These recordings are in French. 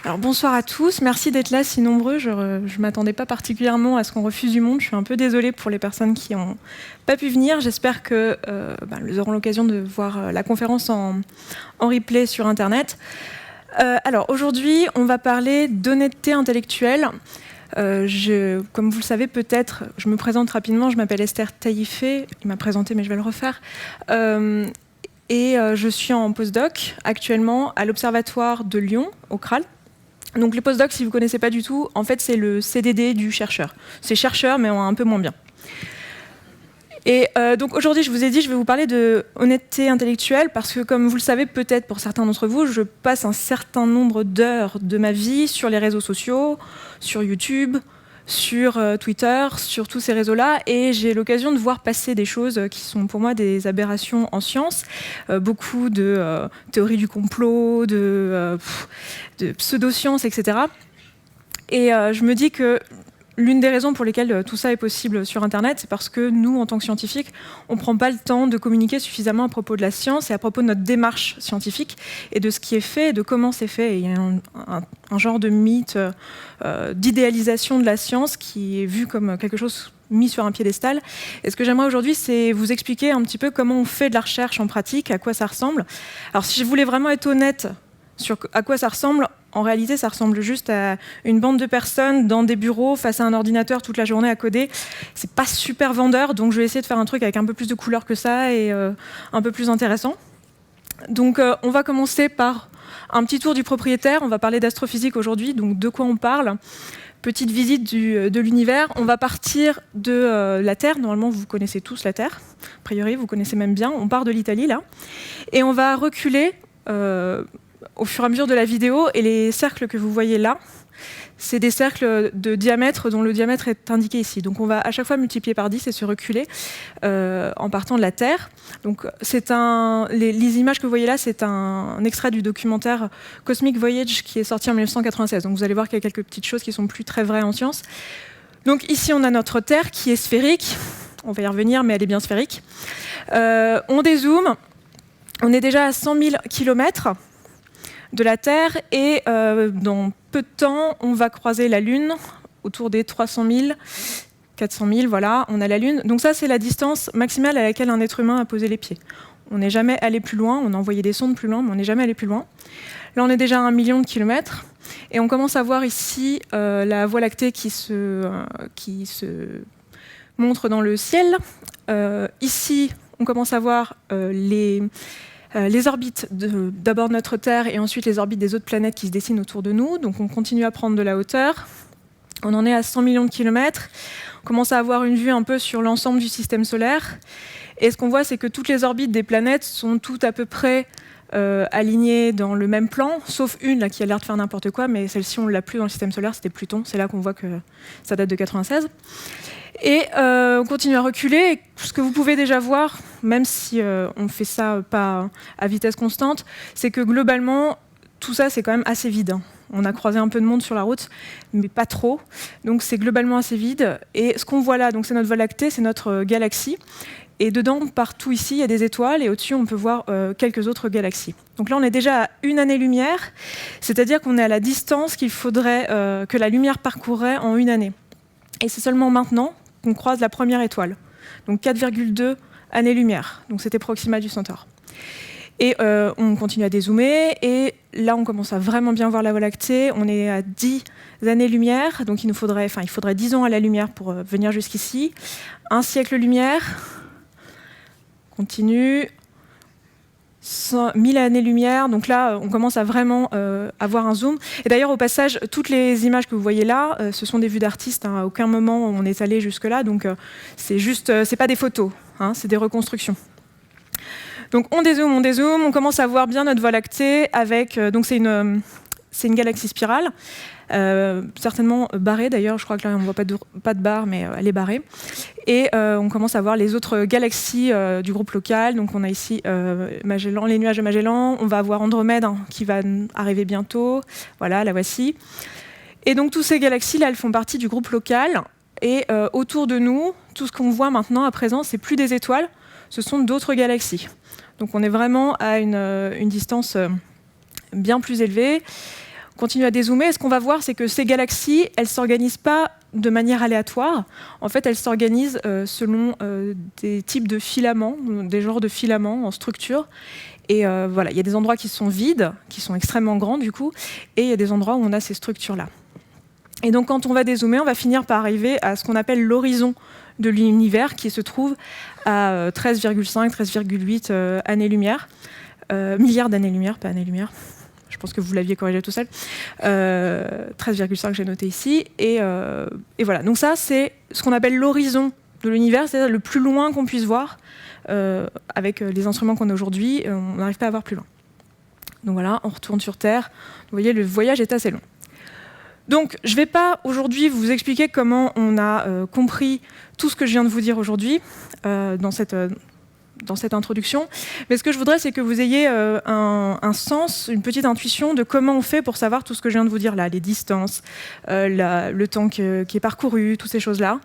Alors bonsoir à tous, merci d'être là si nombreux. Je ne m'attendais pas particulièrement à ce qu'on refuse du monde. Je suis un peu désolée pour les personnes qui n'ont pas pu venir. J'espère qu'elles auront l'occasion de voir la conférence en replay sur Internet. Alors aujourd'hui, on va parler d'honnêteté intellectuelle. Comme vous le savez peut-être, je me présente rapidement, je m'appelle Esther Taïfé. Il m'a présenté mais je vais le refaire. Je suis en postdoc actuellement à l'Observatoire de Lyon, au CRAL. Donc les postdocs, si vous ne connaissez pas du tout, en fait c'est le CDD du chercheur. C'est chercheur mais un peu moins bien. Et donc aujourd'hui, je vous ai dit, je vais vous parler de honnêteté intellectuelle parce que comme vous le savez peut-être pour certains d'entre vous, je passe un certain nombre d'heures de ma vie sur les réseaux sociaux, sur YouTube, sur Twitter, sur tous ces réseaux-là, et j'ai l'occasion de voir passer des choses qui sont pour moi des aberrations en sciences, beaucoup de théories du complot, de pseudo-sciences, etc. Et je me dis que l'une des raisons pour lesquelles tout ça est possible sur Internet, c'est parce que nous, en tant que scientifiques, on ne prend pas le temps de communiquer suffisamment à propos de la science et à propos de notre démarche scientifique et de ce qui est fait et de comment c'est fait. Et il y a un genre de mythe d'idéalisation de la science qui est vu comme quelque chose mis sur un piédestal. Et ce que j'aimerais aujourd'hui, c'est vous expliquer un petit peu comment on fait de la recherche en pratique, à quoi ça ressemble. Alors si je voulais vraiment être honnête sur à quoi ça ressemble, en réalité, ça ressemble juste à une bande de personnes dans des bureaux face à un ordinateur toute la journée à coder. C'est pas super vendeur, donc je vais essayer de faire un truc avec un peu plus de couleurs que ça et un peu plus intéressant. Donc on va commencer par un petit tour du propriétaire. On va parler d'astrophysique aujourd'hui, donc de quoi on parle. Petite visite de l'univers. On va partir de la Terre. Normalement, vous connaissez tous la Terre. A priori, vous connaissez même bien. On part de l'Italie, là. Et on va reculer au fur et à mesure de la vidéo, et les cercles que vous voyez là, c'est des cercles de diamètre dont le diamètre est indiqué ici. Donc on va à chaque fois multiplier par 10 et se reculer en partant de la Terre. Donc les images que vous voyez là, c'est un extrait du documentaire Cosmic Voyage qui est sorti en 1996. Donc vous allez voir qu'il y a quelques petites choses qui sont plus très vraies en science. Donc ici on a notre Terre qui est sphérique. On va y revenir, mais elle est bien sphérique. On dézoome. On est déjà à 100 000 km de la Terre et dans peu de temps, on va croiser la Lune autour des 300 000, 400 000, voilà, on a la Lune. Donc ça, c'est la distance maximale à laquelle un être humain a posé les pieds. On n'est jamais allé plus loin, on a envoyé des sondes plus loin, mais on n'est jamais allé plus loin. Là, on est déjà à 1 million de kilomètres et on commence à voir ici la Voie lactée qui se montre dans le ciel. Ici, on commence à voir les orbites d'abord de notre Terre et ensuite les orbites des autres planètes qui se dessinent autour de nous. Donc on continue à prendre de la hauteur. On en est à 100 millions de kilomètres. On commence à avoir une vue un peu sur l'ensemble du système solaire. Et ce qu'on voit, c'est que toutes les orbites des planètes sont toutes à peu près alignées dans le même plan, sauf une là, qui a l'air de faire n'importe quoi, mais celle-ci, on ne l'a plus dans le système solaire, c'était Pluton. C'est là qu'on voit que ça date de 96. Et on continue à reculer. Et ce que vous pouvez déjà voir, même si on fait ça pas à vitesse constante, c'est que globalement, tout ça, c'est quand même assez vide. On a croisé un peu de monde sur la route, mais pas trop. Donc c'est globalement assez vide. Et ce qu'on voit là, donc c'est notre Voie lactée, c'est notre galaxie. Et dedans, partout ici, il y a des étoiles. Et au-dessus, on peut voir quelques autres galaxies. Donc là, on est déjà à 1 année-lumière. C'est-à-dire qu'on est à la distance qu'il faudrait que la lumière parcourrait en 1 année. Et c'est seulement maintenant qu'on croise la première étoile, donc 4,2 années-lumière. Donc c'était Proxima du Centaure. Et on continue à dézoomer, et là on commence à vraiment bien voir la Voie lactée. On est à 10 années-lumière, donc il faudrait 10 ans à la lumière pour venir jusqu'ici. 1 siècle-lumière, continue. 1000 années-lumière, donc là on commence à vraiment avoir un zoom. Et d'ailleurs au passage, toutes les images que vous voyez là, ce sont des vues d'artistes, hein. À aucun moment on est allé jusque là, donc c'est pas des photos, hein, c'est des reconstructions. Donc on dézoome, on commence à voir bien notre Voie lactée avec, donc c'est une galaxie spirale, certainement barrée d'ailleurs, je crois que là on ne voit pas de barre, mais elle est barrée. Et on commence à voir les autres galaxies du groupe local. Donc on a ici Magellan, les nuages de Magellan, on va avoir Andromède qui va arriver bientôt, voilà, la voici. Et donc toutes ces galaxies-là, elles font partie du groupe local. Et autour de nous, tout ce qu'on voit maintenant à présent, c'est plus des étoiles, ce sont d'autres galaxies. Donc on est vraiment à une distance bien plus élevée. continue à dézoomer, ce qu'on va voir, c'est que ces galaxies, elles ne s'organisent pas de manière aléatoire. En fait, elles s'organisent selon des types de filaments, des genres de filaments en structure. Et voilà, il y a des endroits qui sont vides, qui sont extrêmement grands du coup, et il y a des endroits où on a ces structures-là. Et donc, quand on va dézoomer, on va finir par arriver à ce qu'on appelle l'horizon de l'univers, qui se trouve à 13,5, 13,8 années-lumière, milliards d'années-lumière, pas années-lumière. Je pense que vous l'aviez corrigé tout seul. 13,5, j'ai noté ici. Et voilà. Donc ça, c'est ce qu'on appelle l'horizon de l'univers, c'est-à-dire le plus loin qu'on puisse voir. Avec les instruments qu'on a aujourd'hui, on n'arrive pas à voir plus loin. Donc voilà, on retourne sur Terre. Vous voyez, le voyage est assez long. Donc, je ne vais pas aujourd'hui vous expliquer comment on a compris tout ce que je viens de vous dire aujourd'hui dans cette introduction. Mais ce que je voudrais, c'est que vous ayez un sens, une petite intuition de comment on fait pour savoir tout ce que je viens de vous dire là, les distances, le temps qui est parcouru, toutes ces choses-là.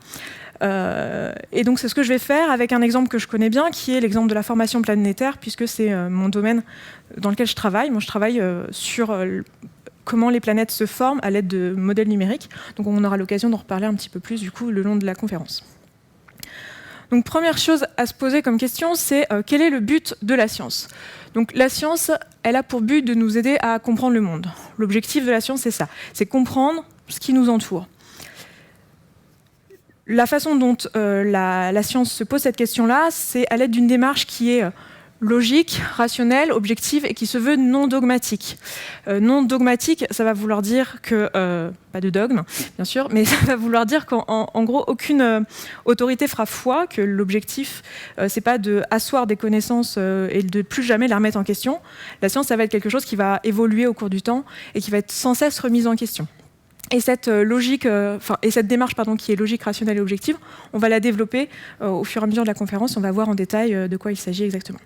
Et donc, c'est ce que je vais faire avec un exemple que je connais bien, qui est l'exemple de la formation planétaire, puisque c'est mon domaine dans lequel je travaille. Moi, je travaille sur comment les planètes se forment à l'aide de modèles numériques. Donc on aura l'occasion d'en reparler un petit peu plus du coup le long de la conférence. Donc première chose à se poser comme question, c'est quel est le but de la science ? Donc la science, elle a pour but de nous aider à comprendre le monde. L'objectif de la science, c'est ça, c'est comprendre ce qui nous entoure. La façon dont la science se pose cette question-là, c'est à l'aide d'une démarche qui est logique, rationnelle, objective et qui se veut non dogmatique. Non dogmatique, ça va vouloir dire que, pas de dogme bien sûr, mais ça va vouloir dire qu'en gros aucune autorité fera foi, que l'objectif c'est pas de asseoir des connaissances et de plus jamais les remettre en question. La science, ça va être quelque chose qui va évoluer au cours du temps et qui va être sans cesse remise en question. Et cette logique, et cette démarche qui est logique, rationnelle et objective, on va la développer au fur et à mesure de la conférence. On va voir en détail de quoi il s'agit exactement.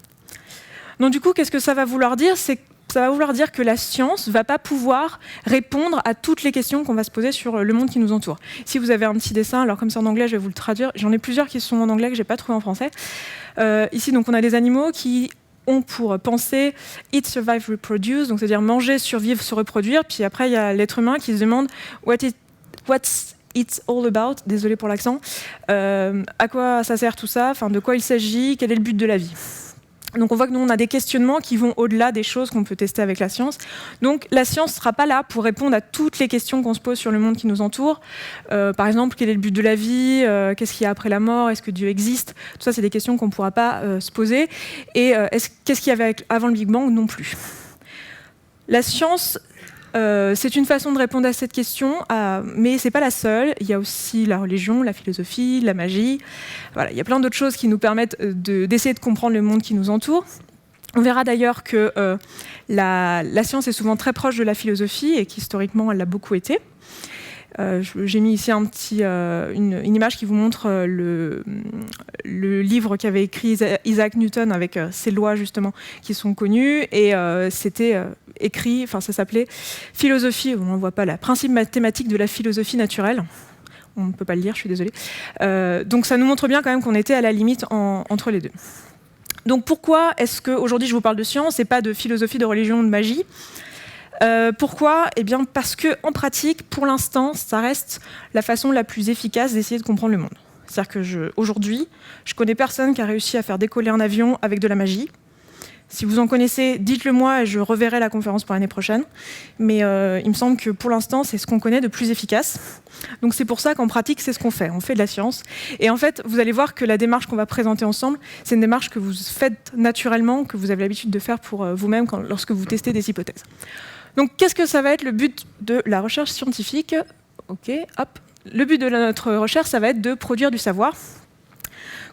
Donc du coup, qu'est-ce que ça va vouloir dire ? Ça va vouloir dire que la science ne va pas pouvoir répondre à toutes les questions qu'on va se poser sur le monde qui nous entoure. Si vous avez un petit dessin, alors comme c'est en anglais, je vais vous le traduire. J'en ai plusieurs qui sont en anglais que je n'ai pas trouvé en français. Ici, donc, on a des animaux qui ont pour penser « eat, survive, reproduce », donc c'est-à-dire manger, survivre, se reproduire. Puis après, il y a l'être humain qui se demande « what's it's all about », désolé pour l'accent, à quoi ça sert tout ça, de quoi il s'agit, quel est le but de la vie. Donc on voit que nous, on a des questionnements qui vont au-delà des choses qu'on peut tester avec la science. Donc la science ne sera pas là pour répondre à toutes les questions qu'on se pose sur le monde qui nous entoure. Par exemple, quel est le but de la vie ? Qu'est-ce qu'il y a après la mort ? Est-ce que Dieu existe ? Tout ça, c'est des questions qu'on ne pourra pas se poser. Et qu'est-ce qu'il y avait avant le Big Bang ? Non plus. La science, c'est une façon de répondre à cette question, mais ce n'est pas la seule. Il y a aussi la religion, la philosophie, la magie. Voilà, il y a plein d'autres choses qui nous permettent d'essayer de comprendre le monde qui nous entoure. On verra d'ailleurs que la science est souvent très proche de la philosophie et qu'historiquement, elle l'a beaucoup été. J'ai mis ici une image qui vous montre le livre qu'avait écrit Isaac Newton avec ses lois justement qui sont connues et c'était écrit, ça s'appelait philosophie, on ne voit pas là, principe mathématique de la philosophie naturelle. On ne peut pas le lire, je suis désolée. Donc ça nous montre bien quand même qu'on était à la limite entre les deux. Donc pourquoi est-ce qu'aujourd'hui je vous parle de science et pas de philosophie, de religion, de magie ? Pourquoi ? Eh bien parce qu'en pratique, pour l'instant, ça reste la façon la plus efficace d'essayer de comprendre le monde. C'est-à-dire qu'aujourd'hui, je connais personne qui a réussi à faire décoller un avion avec de la magie. Si vous en connaissez, dites-le moi et je reverrai la conférence pour l'année prochaine. Mais il me semble que pour l'instant, c'est ce qu'on connaît de plus efficace. Donc c'est pour ça qu'en pratique, c'est ce qu'on fait. On fait de la science. Et en fait, vous allez voir que la démarche qu'on va présenter ensemble, c'est une démarche que vous faites naturellement, que vous avez l'habitude de faire pour vous-même lorsque vous testez des hypothèses. Donc, qu'est-ce que ça va être le but de la recherche scientifique ? Ok, hop. Le but de notre recherche, ça va être de produire du savoir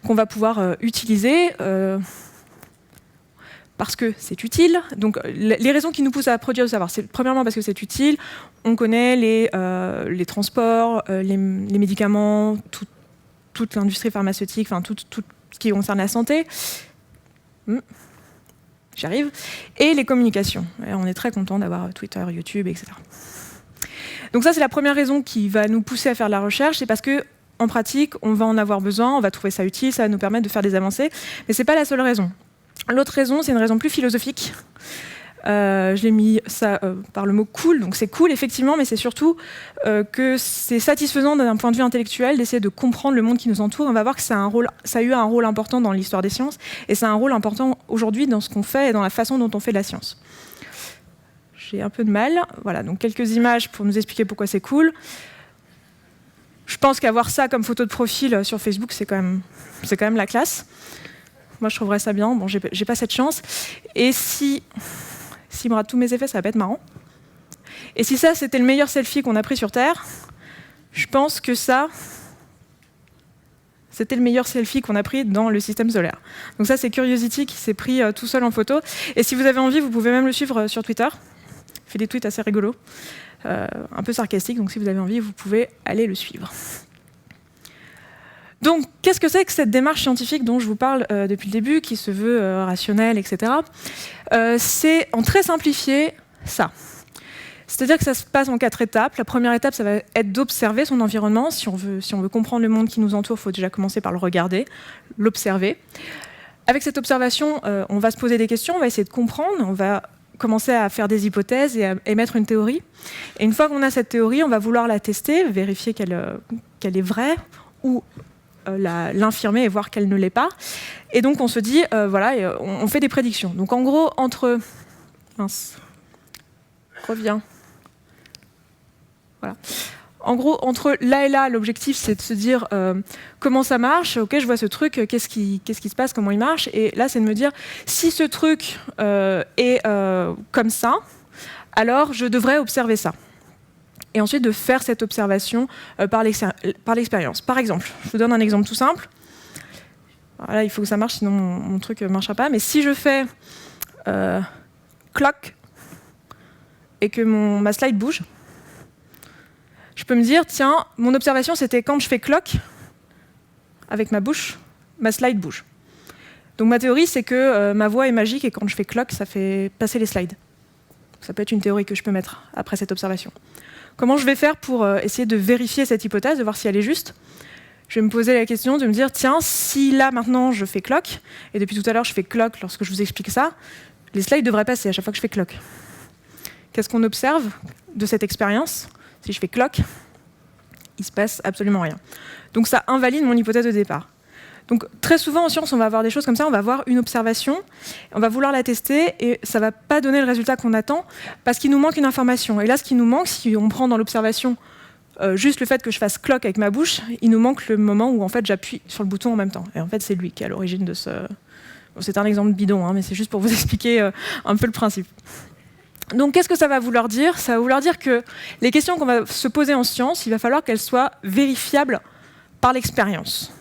qu'on va pouvoir utiliser parce que c'est utile. Donc, les raisons qui nous poussent à produire du savoir, c'est premièrement parce que c'est utile. On connaît les transports, les médicaments, toute l'industrie pharmaceutique, tout ce qui concerne la santé. J'y arrive. Et les communications. Et on est très content d'avoir Twitter, YouTube, etc. Donc ça, c'est la première raison qui va nous pousser à faire de la recherche. C'est parce qu'en pratique, on va en avoir besoin, on va trouver ça utile, ça va nous permettre de faire des avancées. Mais ce n'est pas la seule raison. L'autre raison, c'est une raison plus philosophique. Je l'ai mis ça par le mot cool, donc c'est cool effectivement, mais c'est surtout que c'est satisfaisant d'un point de vue intellectuel d'essayer de comprendre le monde qui nous entoure. On va voir que ça a eu un rôle important dans l'histoire des sciences, et ça a un rôle important aujourd'hui dans ce qu'on fait et dans la façon dont on fait de la science. J'ai un peu de mal. Voilà, donc quelques images pour nous expliquer pourquoi c'est cool. Je pense qu'avoir ça comme photo de profil sur Facebook, c'est quand même la classe. Moi, je trouverais ça bien. Bon, j'ai pas cette chance. Et s'il me rate tous mes effets, ça va pas être marrant. Et si ça, c'était le meilleur selfie qu'on a pris sur Terre, je pense que ça, c'était le meilleur selfie qu'on a pris dans le système solaire. Donc ça, c'est Curiosity qui s'est pris tout seul en photo. Et si vous avez envie, vous pouvez même le suivre sur Twitter. Il fait des tweets assez rigolos, un peu sarcastiques. Donc si vous avez envie, vous pouvez aller le suivre. Donc, qu'est-ce que c'est que cette démarche scientifique dont je vous parle depuis le début, qui se veut rationnelle, etc. C'est, en très simplifié, ça. C'est-à-dire que ça se passe en 4 étapes. La première étape, ça va être d'observer son environnement. Si on veut comprendre le monde qui nous entoure, il faut déjà commencer par le regarder, l'observer. Avec cette observation, on va se poser des questions, on va essayer de comprendre, on va commencer à faire des hypothèses et à émettre une théorie. Et une fois qu'on a cette théorie, on va vouloir la tester, vérifier qu'elle est vraie, ou l'infirmer et voir qu'elle ne l'est pas. Et donc on se dit, voilà, on fait des prédictions. Donc en gros, entre... Mince. Reviens. Voilà. En gros, entre là et là, l'objectif, c'est de se dire comment ça marche, ok, je vois ce truc, qu'est-ce qui se passe, comment il marche. Et là, c'est de me dire, si ce truc est comme ça, alors je devrais observer ça. Et ensuite de faire cette observation par l'expérience. Par exemple, je vous donne un exemple tout simple. Voilà, il faut que ça marche, sinon mon truc ne marchera pas. Mais si je fais clock et que ma slide bouge, je peux me dire, tiens, mon observation, c'était quand je fais clock avec ma bouche, ma slide bouge. Donc ma théorie, c'est que ma voix est magique et quand je fais clock, ça fait passer les slides. Ça peut être une théorie que je peux mettre après cette observation. Comment je vais faire pour essayer de vérifier cette hypothèse, de voir si elle est juste? Je vais me poser la question de me dire, tiens, si là, maintenant, je fais clock, et depuis tout à l'heure, je fais clock lorsque je vous explique ça, les slides devraient passer à chaque fois que je fais clock. Qu'est-ce qu'on observe de cette expérience? Si je fais clock, il ne se passe absolument rien. Donc ça invalide mon hypothèse de départ. Donc très souvent en science, on va avoir des choses comme ça, on va avoir une observation, on va vouloir la tester et ça ne va pas donner le résultat qu'on attend parce qu'il nous manque une information. Et là, ce qui nous manque, si on prend dans l'observation juste le fait que je fasse clock avec ma bouche, il nous manque le moment où en fait j'appuie sur le bouton en même temps. Et en fait, c'est lui qui est à l'origine de ce... Bon, c'est un exemple bidon, hein, mais c'est juste pour vous expliquer un peu le principe. Donc qu'est-ce que ça va vouloir dire? Ça va vouloir dire que les questions qu'on va se poser en science, il va falloir qu'elles soient vérifiables par l'expérience.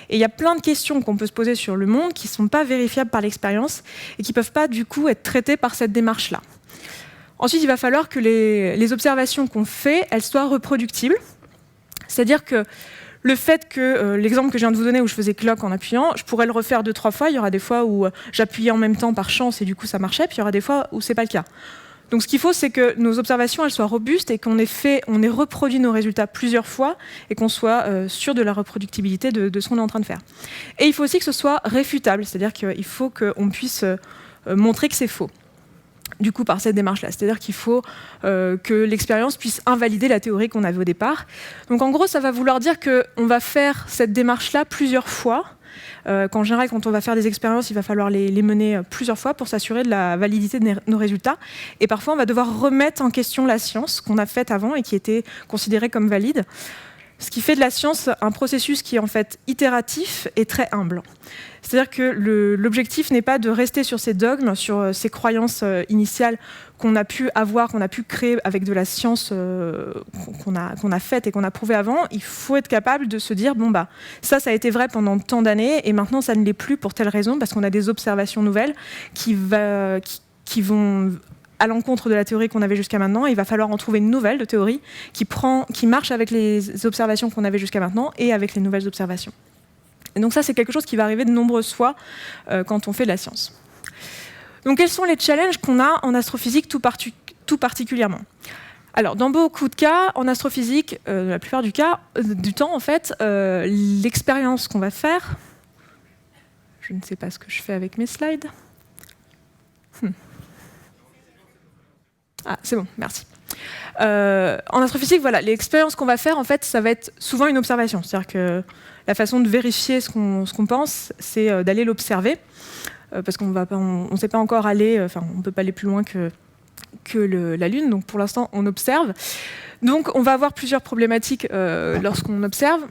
Et il y a plein de questions qu'on peut se poser sur le monde qui ne sont pas vérifiables par l'expérience et qui ne peuvent pas du coup être traitées par cette démarche-là. Ensuite, il va falloir que les observations qu'on fait, elles soient reproductibles. C'est-à-dire que le fait que l'exemple que je viens de vous donner où je faisais clock en appuyant, je pourrais le refaire 2-3 fois. Il y aura des fois où j'appuyais en même temps par chance et du coup ça marchait, puis il y aura des fois où ce n'est pas le cas. Donc ce qu'il faut, c'est que nos observations elles soient robustes et qu'on ait reproduit nos résultats plusieurs fois et qu'on soit sûr de la reproductibilité de ce qu'on est en train de faire. Et il faut aussi que ce soit réfutable, c'est-à-dire qu'il faut qu'on puisse montrer que c'est faux. Du coup, par cette démarche-là. C'est-à-dire qu'il faut que l'expérience puisse invalider la théorie qu'on avait au départ. Donc en gros, ça va vouloir dire qu'on va faire cette démarche-là plusieurs fois. Qu'en général, quand on va faire des expériences, il va falloir les mener plusieurs fois pour s'assurer de la validité de nos résultats. Et parfois, on va devoir remettre en question la science qu'on a faite avant et qui était considérée comme valide. Ce qui fait de la science un processus qui est en fait itératif et très humble. C'est-à-dire que l'objectif n'est pas de rester sur ces dogmes, sur ces croyances initiales qu'on a pu avoir, qu'on a pu créer avec de la science qu'on a faite et qu'on a prouvée avant. Il faut être capable de se dire, bon bah, ça a été vrai pendant tant d'années et maintenant ça ne l'est plus pour telle raison, parce qu'on a des observations nouvelles qui vont à l'encontre de la théorie qu'on avait jusqu'à maintenant. Il va falloir en trouver une nouvelle de théorie qui marche avec les observations qu'on avait jusqu'à maintenant et avec les nouvelles observations. Et donc ça, c'est quelque chose qui va arriver de nombreuses fois quand on fait de la science. Donc quels sont les challenges qu'on a en astrophysique tout particulièrement? Alors, dans beaucoup de cas, en astrophysique, la plupart du temps, en fait, l'expérience qu'on va faire... Je ne sais pas ce que je fais avec mes slides. Ah, c'est bon, merci. En astrophysique, voilà, l'expérience qu'on va faire, en fait, ça va être souvent une observation. C'est-à-dire que la façon de vérifier ce qu'on pense, c'est d'aller l'observer, parce qu'on ne sait pas encore aller, enfin, on ne peut pas aller plus loin que la Lune. Donc, pour l'instant, on observe. Donc, on va avoir plusieurs problématiques lorsqu'on observe.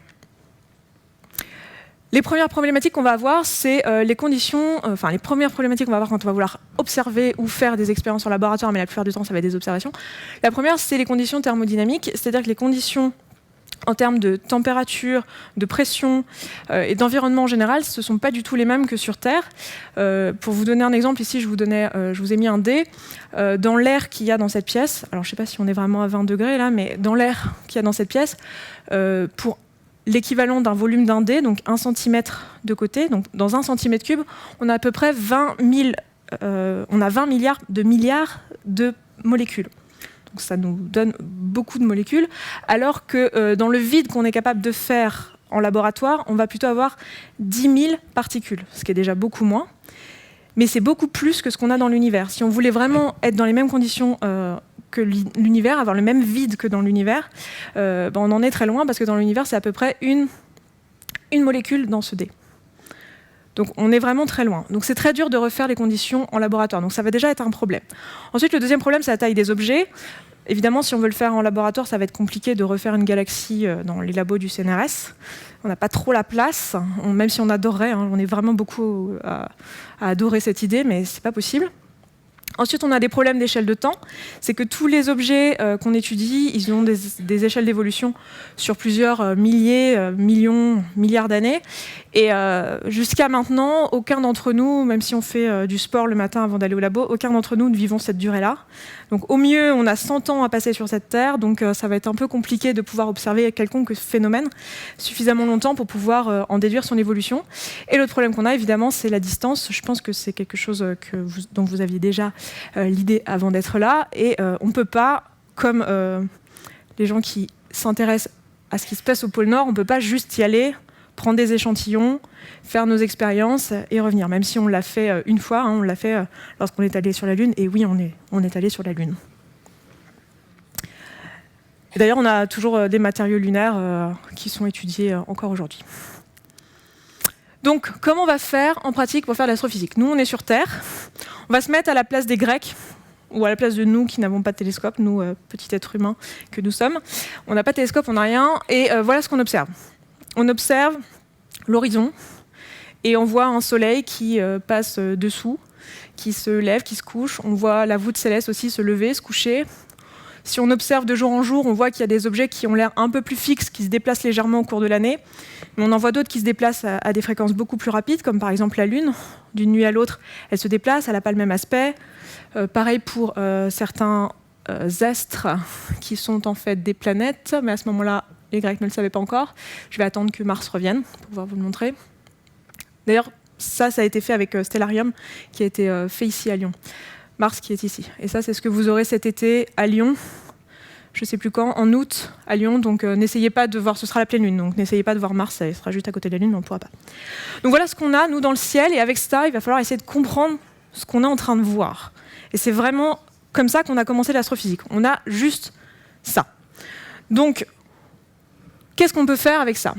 Les premières problématiques qu'on va avoir, c'est les conditions, les premières problématiques qu'on va avoir quand on va vouloir observer ou faire des expériences en laboratoire, mais la plupart du temps, ça va être des observations. La première, c'est les conditions thermodynamiques, c'est-à-dire que les conditions en termes de température, de pression et d'environnement en général, ce ne sont pas du tout les mêmes que sur Terre. Pour vous donner un exemple, ici, je vous ai mis un dé. Dans l'air qu'il y a dans cette pièce, alors je ne sais pas si on est vraiment à 20 degrés là, mais dans l'air qu'il y a dans cette pièce, pour l'équivalent d'un volume d'un dé, donc 1 cm de côté, donc dans 1 cm3, on a à peu près 20 milliards de molécules. Donc ça nous donne beaucoup de molécules, alors que dans le vide qu'on est capable de faire en laboratoire, on va plutôt avoir 10 000 particules, ce qui est déjà beaucoup moins. Mais c'est beaucoup plus que ce qu'on a dans l'univers. Si on voulait vraiment être dans les mêmes conditions que l'univers, avoir le même vide que dans l'univers, on en est très loin, parce que dans l'univers, c'est à peu près une molécule dans ce dé. Donc on est vraiment très loin. Donc c'est très dur de refaire les conditions en laboratoire. Donc ça va déjà être un problème. Ensuite, le deuxième problème, c'est la taille des objets. Évidemment, si on veut le faire en laboratoire, ça va être compliqué de refaire une galaxie dans les labos du CNRS. On n'a pas trop la place, même si on adorerait. On est vraiment beaucoup à adorer cette idée, mais c'est pas possible. Ensuite, on a des problèmes d'échelle de temps. C'est que tous les objets qu'on étudie, ils ont des échelles d'évolution sur plusieurs milliers, millions, milliards d'années. Et jusqu'à maintenant, aucun d'entre nous, même si on fait du sport le matin avant d'aller au labo, aucun d'entre nous ne vivons cette durée-là. Donc au mieux, on a 100 ans à passer sur cette Terre, donc ça va être un peu compliqué de pouvoir observer quelconque phénomène suffisamment longtemps pour pouvoir en déduire son évolution. Et l'autre problème qu'on a, évidemment, c'est la distance. Je pense que c'est quelque chose dont vous aviez déjà l'idée avant d'être là. Et on ne peut pas, comme les gens qui s'intéressent à ce qui se passe au pôle Nord, on ne peut pas juste y aller, prendre des échantillons, faire nos expériences et revenir. Même si on l'a fait une fois, on l'a fait lorsqu'on est allé sur la Lune. Et oui, on est allé sur la Lune. Et d'ailleurs, on a toujours des matériaux lunaires qui sont étudiés encore aujourd'hui. Donc, comment on va faire en pratique pour faire de l'astrophysique? Nous, on est sur Terre. On va se mettre à la place des Grecs, ou à la place de nous qui n'avons pas de télescope, nous, petits êtres humains que nous sommes. On n'a pas de télescope, on n'a rien. Et voilà ce qu'on observe. On observe l'horizon et on voit un soleil qui passe dessous, qui se lève, qui se couche. On voit la voûte céleste aussi se lever, se coucher. Si on observe de jour en jour, on voit qu'il y a des objets qui ont l'air un peu plus fixes, qui se déplacent légèrement au cours de l'année. Mais on en voit d'autres qui se déplacent à des fréquences beaucoup plus rapides, comme par exemple la Lune. D'une nuit à l'autre, elle se déplace, elle n'a pas le même aspect. Pareil pour certains astres qui sont en fait des planètes, mais à ce moment-là, les Grecs ne le savaient pas encore. Je vais attendre que Mars revienne pour pouvoir vous le montrer. D'ailleurs, ça a été fait avec Stellarium, qui a été fait ici à Lyon. Mars qui est ici. Et ça, c'est ce que vous aurez cet été à Lyon, je ne sais plus quand, en août à Lyon. Donc n'essayez pas de voir, ce sera la pleine lune, donc n'essayez pas de voir Mars, ça sera juste à côté de la Lune, mais on ne pourra pas. Donc voilà ce qu'on a, nous, dans le ciel, et avec ça, il va falloir essayer de comprendre ce qu'on est en train de voir. Et c'est vraiment comme ça qu'on a commencé l'astrophysique. On a juste ça. Donc, qu'est-ce qu'on peut faire avec ça ?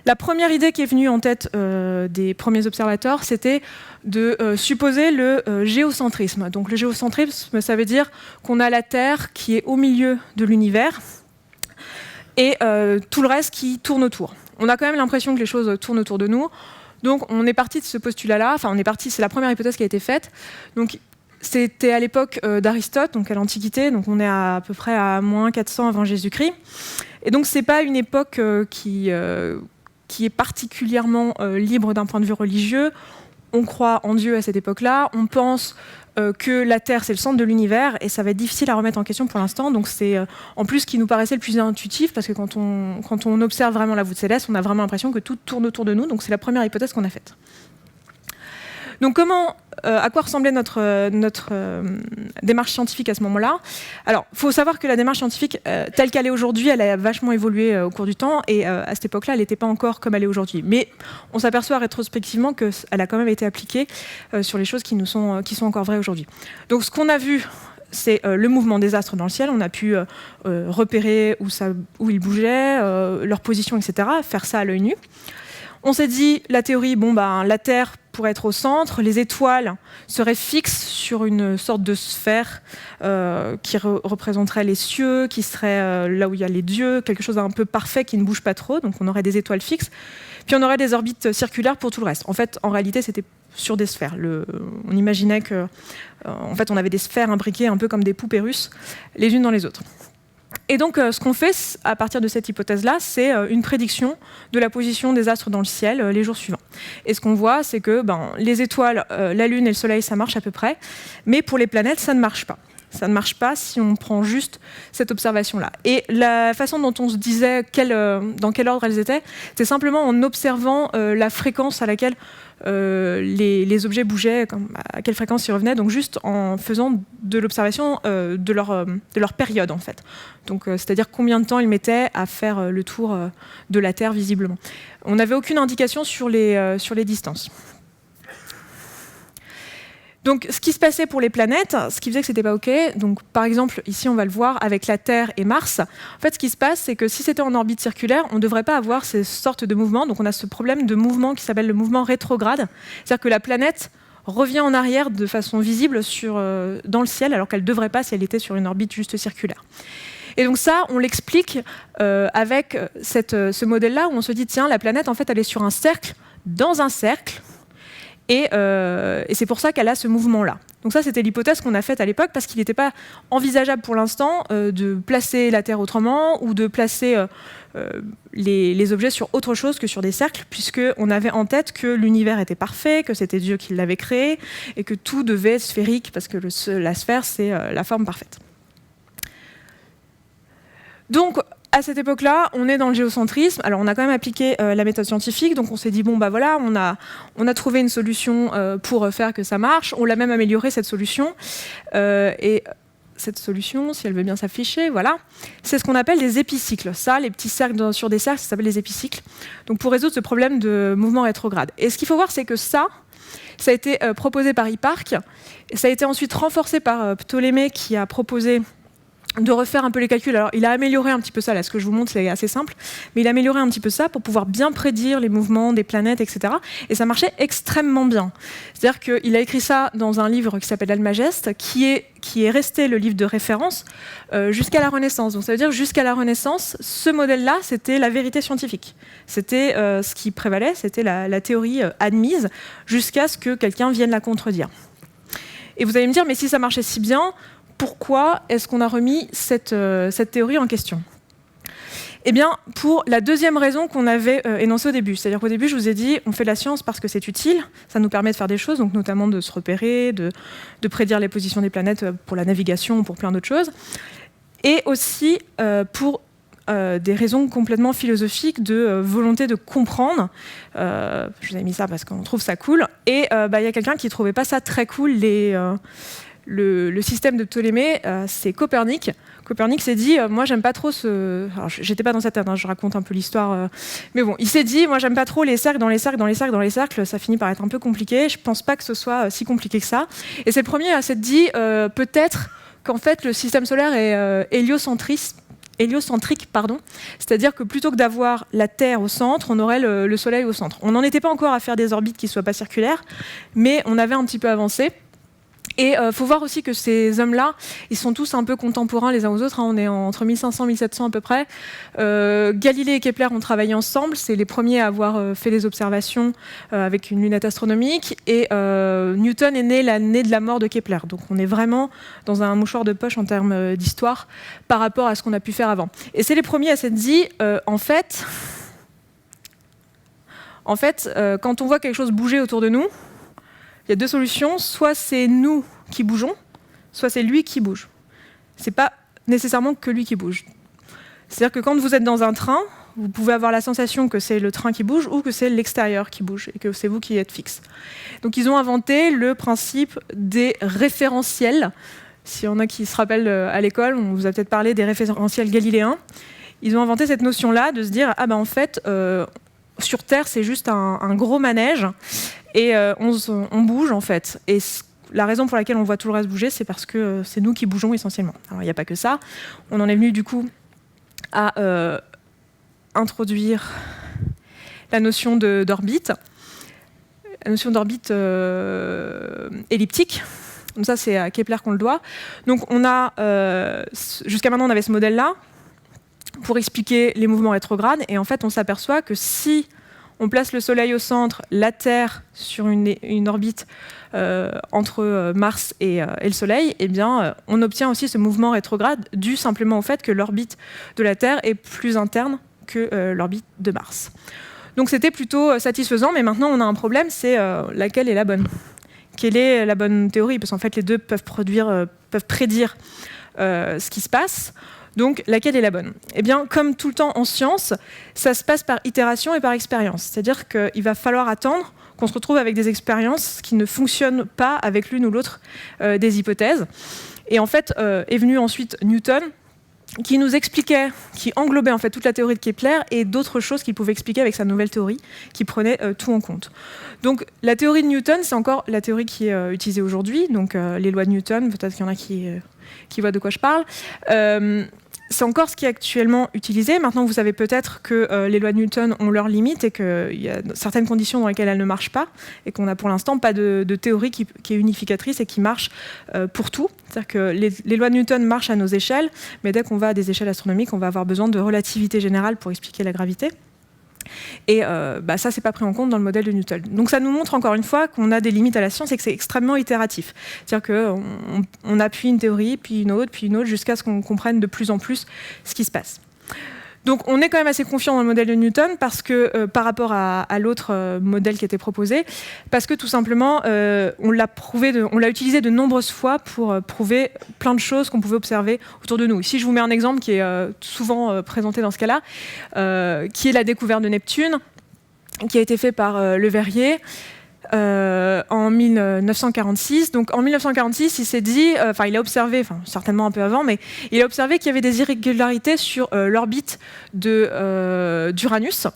La première idée qui est venue en tête des premiers observateurs, c'était de supposer le géocentrisme. Donc le géocentrisme, ça veut dire qu'on a la Terre qui est au milieu de l'univers et tout le reste qui tourne autour. On a quand même l'impression que les choses tournent autour de nous. Donc on est parti de ce postulat-là. Enfin, c'est la première hypothèse qui a été faite. Donc c'était à l'époque d'Aristote, donc à l'Antiquité. Donc on est à peu près à moins 400 avant Jésus-Christ. Et donc c'est pas une époque qui est particulièrement libre d'un point de vue religieux. On croit en Dieu à cette époque-là. On pense que la Terre, c'est le centre de l'univers, et ça va être difficile à remettre en question pour l'instant. Donc c'est en plus ce qui nous paraissait le plus intuitif, parce que quand on observe vraiment la voûte céleste, on a vraiment l'impression que tout tourne autour de nous. Donc c'est la première hypothèse qu'on a faite. Donc à quoi ressemblait notre démarche scientifique à ce moment-là ? Alors, il faut savoir que la démarche scientifique, telle qu'elle est aujourd'hui, elle a vachement évolué au cours du temps, et à cette époque-là, elle n'était pas encore comme elle est aujourd'hui. Mais on s'aperçoit rétrospectivement qu'elle a quand même été appliquée sur les choses qui sont encore vraies aujourd'hui. Donc ce qu'on a vu, c'est le mouvement des astres dans le ciel. On a pu repérer où ils bougeaient, leur position, etc., faire ça à l'œil nu. On s'est dit, la théorie, la Terre pourrait être au centre, les étoiles seraient fixes sur une sorte de sphère qui représenterait les cieux, qui serait là où il y a les dieux, quelque chose d'un peu parfait qui ne bouge pas trop, donc on aurait des étoiles fixes. Puis on aurait des orbites circulaires pour tout le reste. En fait, en réalité, c'était sur des sphères. On imaginait que, en fait, on avait des sphères imbriquées un peu comme des poupées russes, les unes dans les autres. Et donc, ce qu'on fait à partir de cette hypothèse-là, c'est une prédiction de la position des astres dans le ciel les jours suivants. Et ce qu'on voit, c'est que les étoiles, la Lune et le Soleil, ça marche à peu près, mais pour les planètes, ça ne marche pas. Ça ne marche pas si on prend juste cette observation-là. Et la façon dont on se disait dans quel ordre elles étaient, c'est simplement en observant la fréquence à laquelle les objets bougeaient, à quelle fréquence ils revenaient, donc juste en faisant de l'observation de leur période en fait. Donc c'est-à-dire combien de temps ils mettaient à faire le tour de la Terre visiblement. On n'avait aucune indication sur les distances. Donc, ce qui se passait pour les planètes, ce qui faisait que c'était pas OK, donc par exemple, ici on va le voir avec la Terre et Mars, en fait ce qui se passe, c'est que si c'était en orbite circulaire, on ne devrait pas avoir ces sortes de mouvements, donc on a ce problème de mouvement qui s'appelle le mouvement rétrograde, c'est-à-dire que la planète revient en arrière de façon visible dans le ciel, alors qu'elle ne devrait pas si elle était sur une orbite juste circulaire. Et donc ça, on l'explique avec ce modèle-là, où on se dit, tiens, la planète, en fait, elle est sur un cercle, dans un cercle, et c'est pour ça qu'elle a ce mouvement-là. Donc ça, c'était l'hypothèse qu'on a faite à l'époque, parce qu'il n'était pas envisageable pour l'instant de placer la Terre autrement, ou de placer les objets sur autre chose que sur des cercles, puisqu'on avait en tête que l'univers était parfait, que c'était Dieu qui l'avait créé, et que tout devait être sphérique, parce que la sphère, c'est la forme parfaite. Donc, à cette époque-là, on est dans le géocentrisme. Alors, on a quand même appliqué la méthode scientifique. Donc, on s'est dit, voilà, on a trouvé une solution pour faire que ça marche. On l'a même amélioré, cette solution. Et cette solution, si elle veut bien s'afficher, voilà, c'est ce qu'on appelle des épicycles. Ça, les petits cercles sur des cercles, ça s'appelle les épicycles. Donc, pour résoudre ce problème de mouvement rétrograde. Et ce qu'il faut voir, c'est que ça a été proposé par Hipparque. Et ça a été ensuite renforcé par Ptolémée, qui a proposé de refaire un peu les calculs. Alors, il a amélioré un petit peu ça, là, ce que je vous montre, c'est assez simple, mais il a amélioré un petit peu ça pour pouvoir bien prédire les mouvements des planètes, etc. Et ça marchait extrêmement bien. C'est-à-dire qu'il a écrit ça dans un livre qui s'appelle Almageste, qui est resté le livre de référence jusqu'à la Renaissance. Donc, ça veut dire jusqu'à la Renaissance, ce modèle-là, c'était la vérité scientifique. C'était ce qui prévalait, c'était la théorie admise, jusqu'à ce que quelqu'un vienne la contredire. Et vous allez me dire, mais si ça marchait si bien, pourquoi est-ce qu'on a remis cette théorie en question ? Eh bien, pour la deuxième raison qu'on avait énoncée au début. C'est-à-dire qu'au début, je vous ai dit, on fait de la science parce que c'est utile, ça nous permet de faire des choses, donc notamment de se repérer, de prédire les positions des planètes pour la navigation ou pour plein d'autres choses. Et aussi pour des raisons complètement philosophiques de volonté de comprendre. Je vous ai mis ça parce qu'on trouve ça cool. Et y a quelqu'un qui ne trouvait pas ça très cool, le système de Ptolémée, c'est Copernic. Copernic s'est dit, moi j'aime pas trop Alors j'étais pas dans sa tête, je raconte un peu l'histoire. Mais bon, il s'est dit, moi j'aime pas trop les cercles dans les cercles dans les cercles dans les cercles, ça finit par être un peu compliqué, je pense pas que ce soit si compliqué que ça. Et c'est le premier à s'être dit, peut-être qu'en fait le système solaire est héliocentrique, c'est-à-dire que plutôt que d'avoir la Terre au centre, on aurait le Soleil au centre. On n'en était pas encore à faire des orbites qui ne soient pas circulaires, mais on avait un petit peu avancé. Et il faut voir aussi que ces hommes-là, ils sont tous un peu contemporains les uns aux autres. On est entre 1500 et 1700 à peu près. Galilée et Kepler ont travaillé ensemble. C'est les premiers à avoir fait des observations avec une lunette astronomique. Et Newton est né l'année de la mort de Kepler. Donc on est vraiment dans un mouchoir de poche en termes d'histoire par rapport à ce qu'on a pu faire avant. Et c'est les premiers à s'être dit, en fait, quand on voit quelque chose bouger autour de nous, il y a deux solutions, soit c'est nous qui bougeons, soit c'est lui qui bouge. C'est pas nécessairement que lui qui bouge. C'est-à-dire que quand vous êtes dans un train, vous pouvez avoir la sensation que c'est le train qui bouge ou que c'est l'extérieur qui bouge et que c'est vous qui êtes fixe. Donc ils ont inventé le principe des référentiels. S'il y en a qui se rappellent à l'école, on vous a peut-être parlé des référentiels galiléens. Ils ont inventé cette notion-là de se dire, en fait, sur Terre, c'est juste un gros manège et on bouge en fait. Et la raison pour laquelle on voit tout le reste bouger, c'est parce que c'est nous qui bougeons essentiellement. Alors il n'y a pas que ça. On en est venu du coup à introduire la notion d'orbite. La notion d'orbite elliptique. Donc ça, c'est à Kepler qu'on le doit. Donc on a, jusqu'à maintenant, on avait ce modèle-là pour expliquer les mouvements rétrogrades. Et en fait, on s'aperçoit que si on place le Soleil au centre, la Terre sur une orbite entre Mars et le Soleil, eh bien, on obtient aussi ce mouvement rétrograde dû simplement au fait que l'orbite de la Terre est plus interne que l'orbite de Mars. Donc c'était plutôt satisfaisant, mais maintenant on a un problème, c'est laquelle est la bonne. Quelle est la bonne théorie? Parce qu'en fait les deux peuvent prédire ce qui se passe. Donc laquelle est la bonne? Eh bien, comme tout le temps en science, ça se passe par itération et par expérience. C'est-à-dire qu'il va falloir attendre qu'on se retrouve avec des expériences qui ne fonctionnent pas avec l'une ou l'autre des hypothèses. Et en fait, est venu ensuite Newton, qui nous expliquait, qui englobait en fait toute la théorie de Kepler et d'autres choses qu'il pouvait expliquer avec sa nouvelle théorie, qui prenait tout en compte. Donc la théorie de Newton, c'est encore la théorie qui est utilisée aujourd'hui, donc les lois de Newton, peut-être qu'il y en a qui voient de quoi je parle. C'est encore ce qui est actuellement utilisé. Maintenant, vous savez peut-être que les lois de Newton ont leurs limites et qu'il y a certaines conditions dans lesquelles elles ne marchent pas et qu'on n'a pour l'instant pas de théorie qui est unificatrice et qui marche pour tout. C'est-à-dire que les lois de Newton marchent à nos échelles, mais dès qu'on va à des échelles astronomiques, on va avoir besoin de relativité générale pour expliquer la gravité. Et ça, c'est pas pris en compte dans le modèle de Newton. Donc ça nous montre encore une fois qu'on a des limites à la science et que c'est extrêmement itératif. C'est-à-dire qu'on appuie une théorie, puis une autre, jusqu'à ce qu'on comprenne de plus en plus ce qui se passe. Donc on est quand même assez confiant dans le modèle de Newton parce que, par rapport à l'autre modèle qui était proposé, parce que tout simplement, on l'a utilisé de nombreuses fois pour prouver plein de choses qu'on pouvait observer autour de nous. Ici, je vous mets un exemple qui est souvent présenté dans ce cas-là, qui est la découverte de Neptune, qui a été fait par Le Verrier. En 1946. Donc en 1946, il s'est dit, il a observé, certainement un peu avant, mais il a observé qu'il y avait des irrégularités sur l'orbite d'Uranus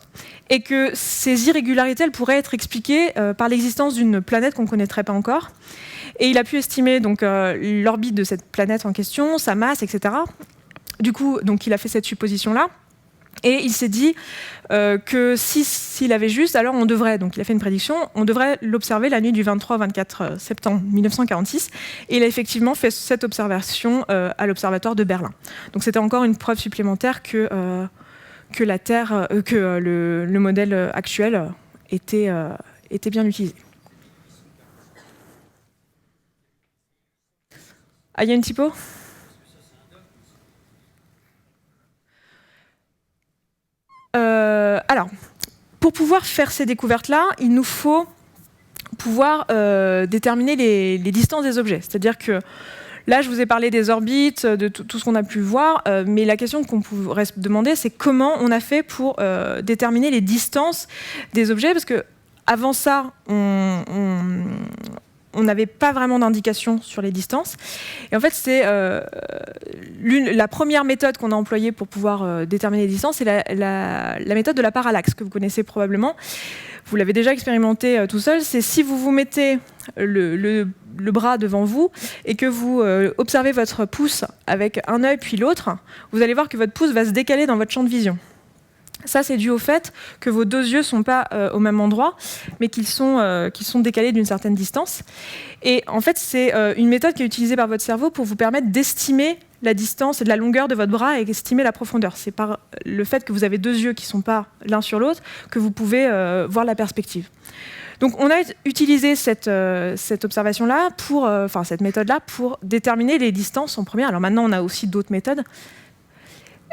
et que ces irrégularités, elles pourraient être expliquées par l'existence d'une planète qu'on ne connaîtrait pas encore. Et il a pu estimer donc l'orbite de cette planète en question, sa masse, etc. Du coup, donc il a fait cette supposition-là. Et il s'est dit que s'il avait juste, alors on devrait, donc il a fait une prédiction, on devrait l'observer la nuit du 23 au 24 septembre 1946. Et il a effectivement fait cette observation à l'observatoire de Berlin. Donc c'était encore une preuve supplémentaire que la Terre, que le modèle actuel était bien utilisé. Ah, il y a une typo ? Alors, pour pouvoir faire ces découvertes-là, il nous faut pouvoir déterminer les distances des objets. C'est-à-dire que là, je vous ai parlé des orbites, de tout ce qu'on a pu voir, mais la question qu'on pourrait se demander, c'est comment on a fait pour déterminer les distances des objets, parce que avant ça, on n'avait pas vraiment d'indication sur les distances. Et en fait, c'est la première méthode qu'on a employée pour pouvoir déterminer les distances, c'est la méthode de la parallaxe, que vous connaissez probablement. Vous l'avez déjà expérimenté tout seul. C'est si vous vous mettez le bras devant vous et que vous observez votre pouce avec un œil puis l'autre, vous allez voir que votre pouce va se décaler dans votre champ de vision. Ça, c'est dû au fait que vos deux yeux ne sont pas au même endroit, mais qu'ils sont décalés d'une certaine distance. Et en fait, c'est une méthode qui est utilisée par votre cerveau pour vous permettre d'estimer la distance et de la longueur de votre bras et estimer la profondeur. C'est par le fait que vous avez deux yeux qui ne sont pas l'un sur l'autre que vous pouvez voir la perspective. Donc, on a utilisé cette observation-là, cette méthode-là, pour déterminer les distances en première. Alors maintenant, on a aussi d'autres méthodes.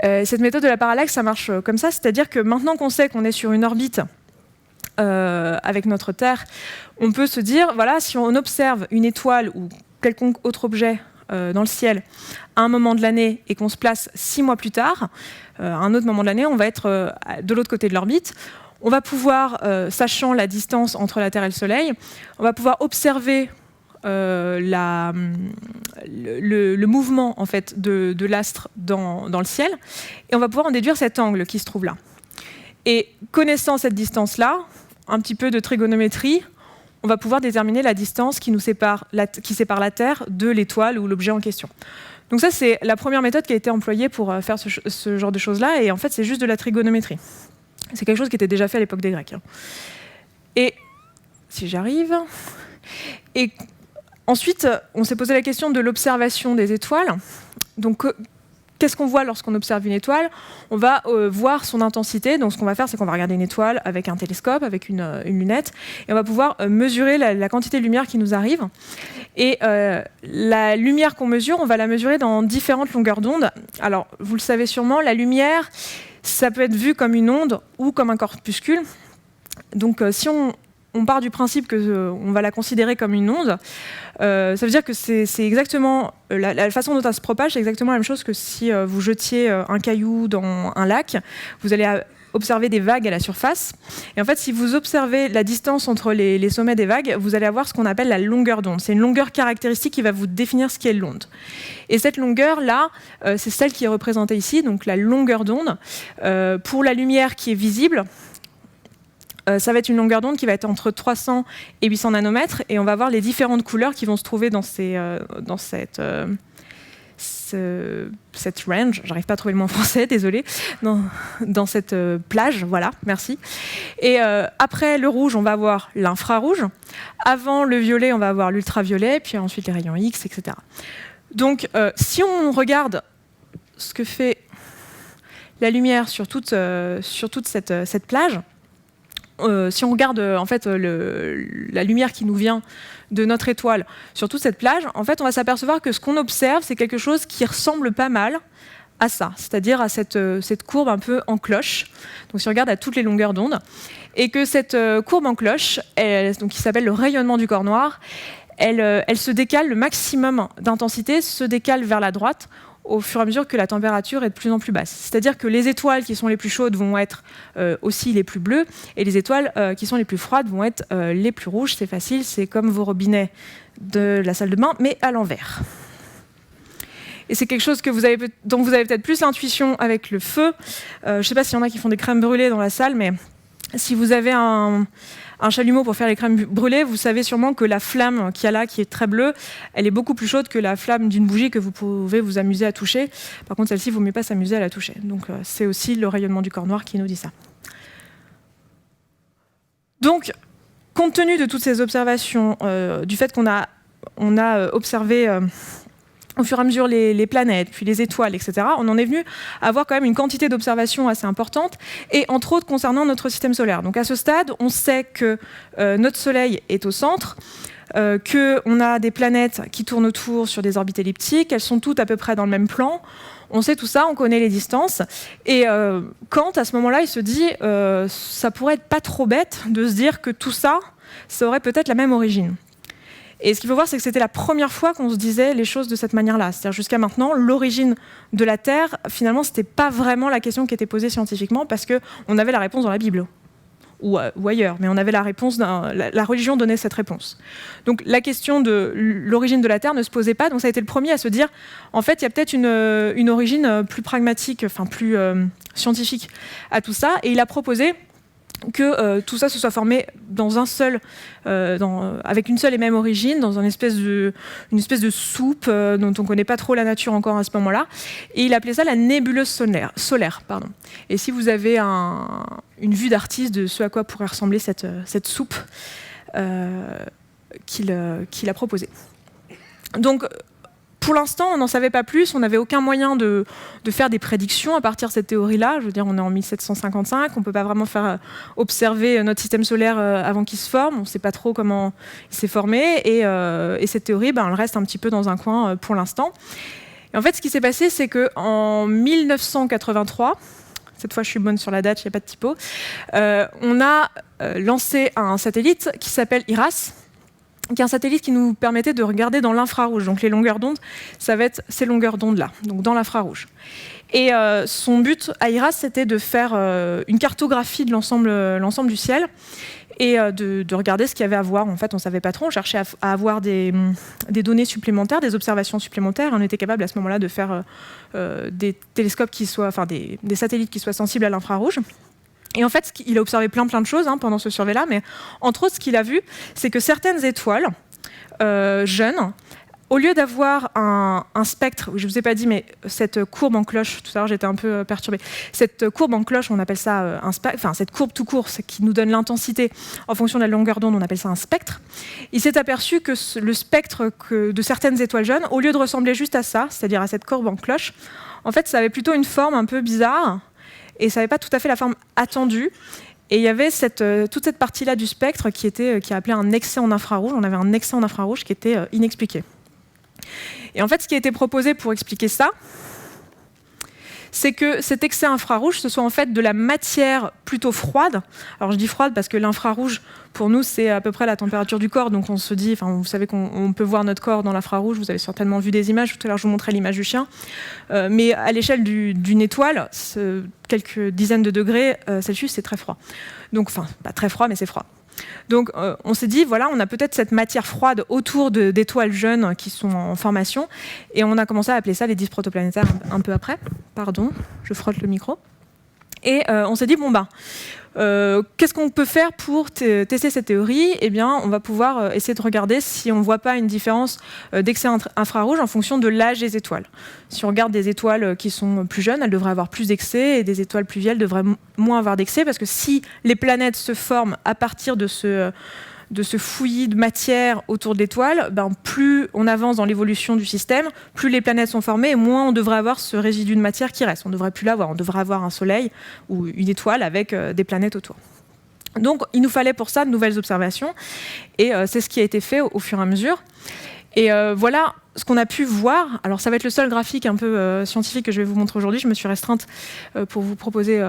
Cette méthode de la parallaxe, ça marche comme ça, c'est-à-dire que maintenant qu'on sait qu'on est sur une orbite avec notre Terre, on peut se dire, voilà, si on observe une étoile ou quelconque autre objet dans le ciel à un moment de l'année et qu'on se place 6 mois plus tard, à un autre moment de l'année, on va être de l'autre côté de l'orbite. On va pouvoir, sachant la distance entre la Terre et le Soleil, on va pouvoir observer le mouvement en fait, de l'astre dans le ciel, et on va pouvoir en déduire cet angle qui se trouve là. Et connaissant cette distance-là, un petit peu de trigonométrie, on va pouvoir déterminer la distance qui sépare la Terre de l'étoile ou l'objet en question. Donc ça, c'est la première méthode qui a été employée pour faire ce genre de choses-là, et en fait, c'est juste de la trigonométrie. C'est quelque chose qui était déjà fait à l'époque des Grecs. Et si j'arrive... Et ensuite, on s'est posé la question de l'observation des étoiles. Donc, qu'est-ce qu'on voit lorsqu'on observe une étoile? On va voir son intensité. Donc, ce qu'on va faire, c'est qu'on va regarder une étoile avec un télescope, avec une lunette, et on va pouvoir mesurer la quantité de lumière qui nous arrive. Et la lumière qu'on mesure, on va la mesurer dans différentes longueurs d'onde. Alors, vous le savez sûrement, la lumière, ça peut être vu comme une onde ou comme un corpuscule. Donc, si on part du principe qu'on va la considérer comme une onde, ça veut dire que c'est exactement la façon dont elle se propage, c'est exactement la même chose que si vous jetiez un caillou dans un lac. Vous allez observer des vagues à la surface. Et en fait, si vous observez la distance entre les sommets des vagues, vous allez avoir ce qu'on appelle la longueur d'onde. C'est une longueur caractéristique qui va vous définir ce qu'est l'onde. Et cette longueur-là, c'est celle qui est représentée ici, donc la longueur d'onde. Pour la lumière qui est visible, ça va être une longueur d'onde qui va être entre 300 et 800 nanomètres, et on va voir les différentes couleurs qui vont se trouver dans cette range, j'arrive pas à trouver le mot en français, désolé, dans cette plage, voilà, merci. Et après le rouge, on va avoir l'infrarouge. Avant le violet, on va avoir l'ultraviolet, puis ensuite les rayons X, etc. Donc, si on regarde ce que fait la lumière sur toute cette plage, si on regarde en fait la lumière qui nous vient de notre étoile sur toute cette plage, en fait, on va s'apercevoir que ce qu'on observe, c'est quelque chose qui ressemble pas mal à ça, c'est-à-dire à cette courbe un peu en cloche. Donc, si on regarde à toutes les longueurs d'onde, et que cette courbe en cloche, donc, qui s'appelle le rayonnement du corps noir, elle se décale, le maximum d'intensité se décale vers la droite au fur et à mesure que la température est de plus en plus basse. C'est-à-dire que les étoiles qui sont les plus chaudes vont être aussi les plus bleues, et les étoiles qui sont les plus froides vont être les plus rouges. C'est facile, c'est comme vos robinets de la salle de bain, mais à l'envers. Et c'est quelque chose dont vous avez peut-être plus l'intuition avec le feu. Je ne sais pas s'il y en a qui font des crèmes brûlées dans la salle, mais si vous avez un chalumeau pour faire les crèmes brûlées, vous savez sûrement que la flamme qu'il y a là, qui est très bleue, elle est beaucoup plus chaude que la flamme d'une bougie que vous pouvez vous amuser à toucher. Par contre, celle-ci, il ne vaut mieux pas s'amuser à la toucher. Donc, c'est aussi le rayonnement du corps noir qui nous dit ça. Donc, compte tenu de toutes ces observations, du fait qu'on a observé au fur et à mesure les planètes, puis les étoiles, etc., on en est venu à avoir quand même une quantité d'observations assez importante, et entre autres concernant notre système solaire. Donc à ce stade, on sait que notre Soleil est au centre, qu'on a des planètes qui tournent autour sur des orbites elliptiques, elles sont toutes à peu près dans le même plan. On sait tout ça, on connaît les distances. Et Kant, à ce moment-là, il se dit ça pourrait être pas trop bête de se dire que tout ça, ça aurait peut-être la même origine. Et ce qu'il faut voir, c'est que c'était la première fois qu'on se disait les choses de cette manière-là. C'est-à-dire jusqu'à maintenant, l'origine de la Terre, finalement, c'était pas vraiment la question qui était posée scientifiquement, parce qu'on avait la réponse dans la Bible. Ou ailleurs, mais on avait la réponse, la religion donnait cette réponse. Donc la question de l'origine de la Terre ne se posait pas, donc ça a été le premier à se dire, en fait, il y a peut-être une origine plus pragmatique, enfin plus scientifique à tout ça, et il a proposé que tout ça se soit formé dans avec une seule et même origine, dans une espèce de soupe dont on ne connaît pas trop la nature encore à ce moment-là. Et il appelait ça la nébuleuse solaire. Et si vous avez une vue d'artiste de ce à quoi pourrait ressembler cette soupe qu'il a proposée. Donc, pour l'instant, on n'en savait pas plus, on n'avait aucun moyen de faire des prédictions à partir de cette théorie-là. Je veux dire, on est en 1755, on ne peut pas vraiment faire observer notre système solaire avant qu'il se forme, on ne sait pas trop comment il s'est formé, et cette théorie, elle reste un petit peu dans un coin pour l'instant. Et en fait, ce qui s'est passé, c'est qu'en 1983, cette fois je suis bonne sur la date, il n'y a pas de typo, on a lancé un satellite qui s'appelle IRAS, qui est un satellite qui nous permettait de regarder dans l'infrarouge. Donc les longueurs d'onde, ça va être ces longueurs d'onde-là, donc dans l'infrarouge. Et son but à IRAS, c'était de faire une cartographie de l'ensemble du ciel et de regarder ce qu'il y avait à voir. En fait, on ne savait pas trop, on cherchait à avoir des données supplémentaires, des observations supplémentaires. On était capable à ce moment-là de faire des télescopes des satellites qui soient sensibles à l'infrarouge. Et en fait, il a observé plein de choses pendant ce survey-là, mais entre autres, ce qu'il a vu, c'est que certaines étoiles jeunes, au lieu d'avoir un spectre, je ne vous ai pas dit, mais cette courbe en cloche, tout à l'heure j'étais un peu perturbée, cette courbe en cloche, on appelle ça un spectre, enfin cette courbe tout court, qui nous donne l'intensité en fonction de la longueur d'onde, on appelle ça un spectre. Il s'est aperçu que le spectre de certaines étoiles jeunes, au lieu de ressembler juste à ça, c'est-à-dire à cette courbe en cloche, en fait ça avait plutôt une forme un peu bizarre, et ça n'avait pas tout à fait la forme attendue. Et il y avait toute cette partie-là du spectre qui est appelée un excès en infrarouge. On avait un excès en infrarouge qui était inexpliqué. Et en fait, ce qui a été proposé pour expliquer ça, c'est que cet excès infrarouge, ce soit en fait de la matière plutôt froide. Alors je dis froide parce que l'infrarouge, pour nous, c'est à peu près la température du corps. Donc on se dit, enfin vous savez qu'on peut voir notre corps dans l'infrarouge, vous avez certainement vu des images, tout à l'heure je vous montrais l'image du chien. Mais à l'échelle d'une étoile, quelques dizaines de degrés Celsius, c'est très froid. Donc, enfin, pas très froid, mais c'est froid. Donc on s'est dit, voilà, on a peut-être cette matière froide autour d'étoiles jeunes qui sont en formation, et on a commencé à appeler ça les disques protoplanétaires un peu après. Pardon, je frotte le micro. Et on s'est dit, bon qu'est-ce qu'on peut faire pour tester cette théorie ? Eh bien, on va pouvoir essayer de regarder si on ne voit pas une différence d'excès infrarouge en fonction de l'âge des étoiles. Si on regarde des étoiles qui sont plus jeunes, elles devraient avoir plus d'excès, et des étoiles plus vieilles devraient moins avoir d'excès, parce que si les planètes se forment à partir de ce fouillis de matière autour de l'étoile, plus on avance dans l'évolution du système, plus les planètes sont formées, et moins on devrait avoir ce résidu de matière qui reste. On ne devrait plus l'avoir. On devrait avoir un soleil ou une étoile avec des planètes autour. Donc il nous fallait pour ça de nouvelles observations, et c'est ce qui a été fait au fur et à mesure. Et voilà ce qu'on a pu voir. Alors ça va être le seul graphique un peu scientifique que je vais vous montrer aujourd'hui. Je me suis restreinte pour vous proposer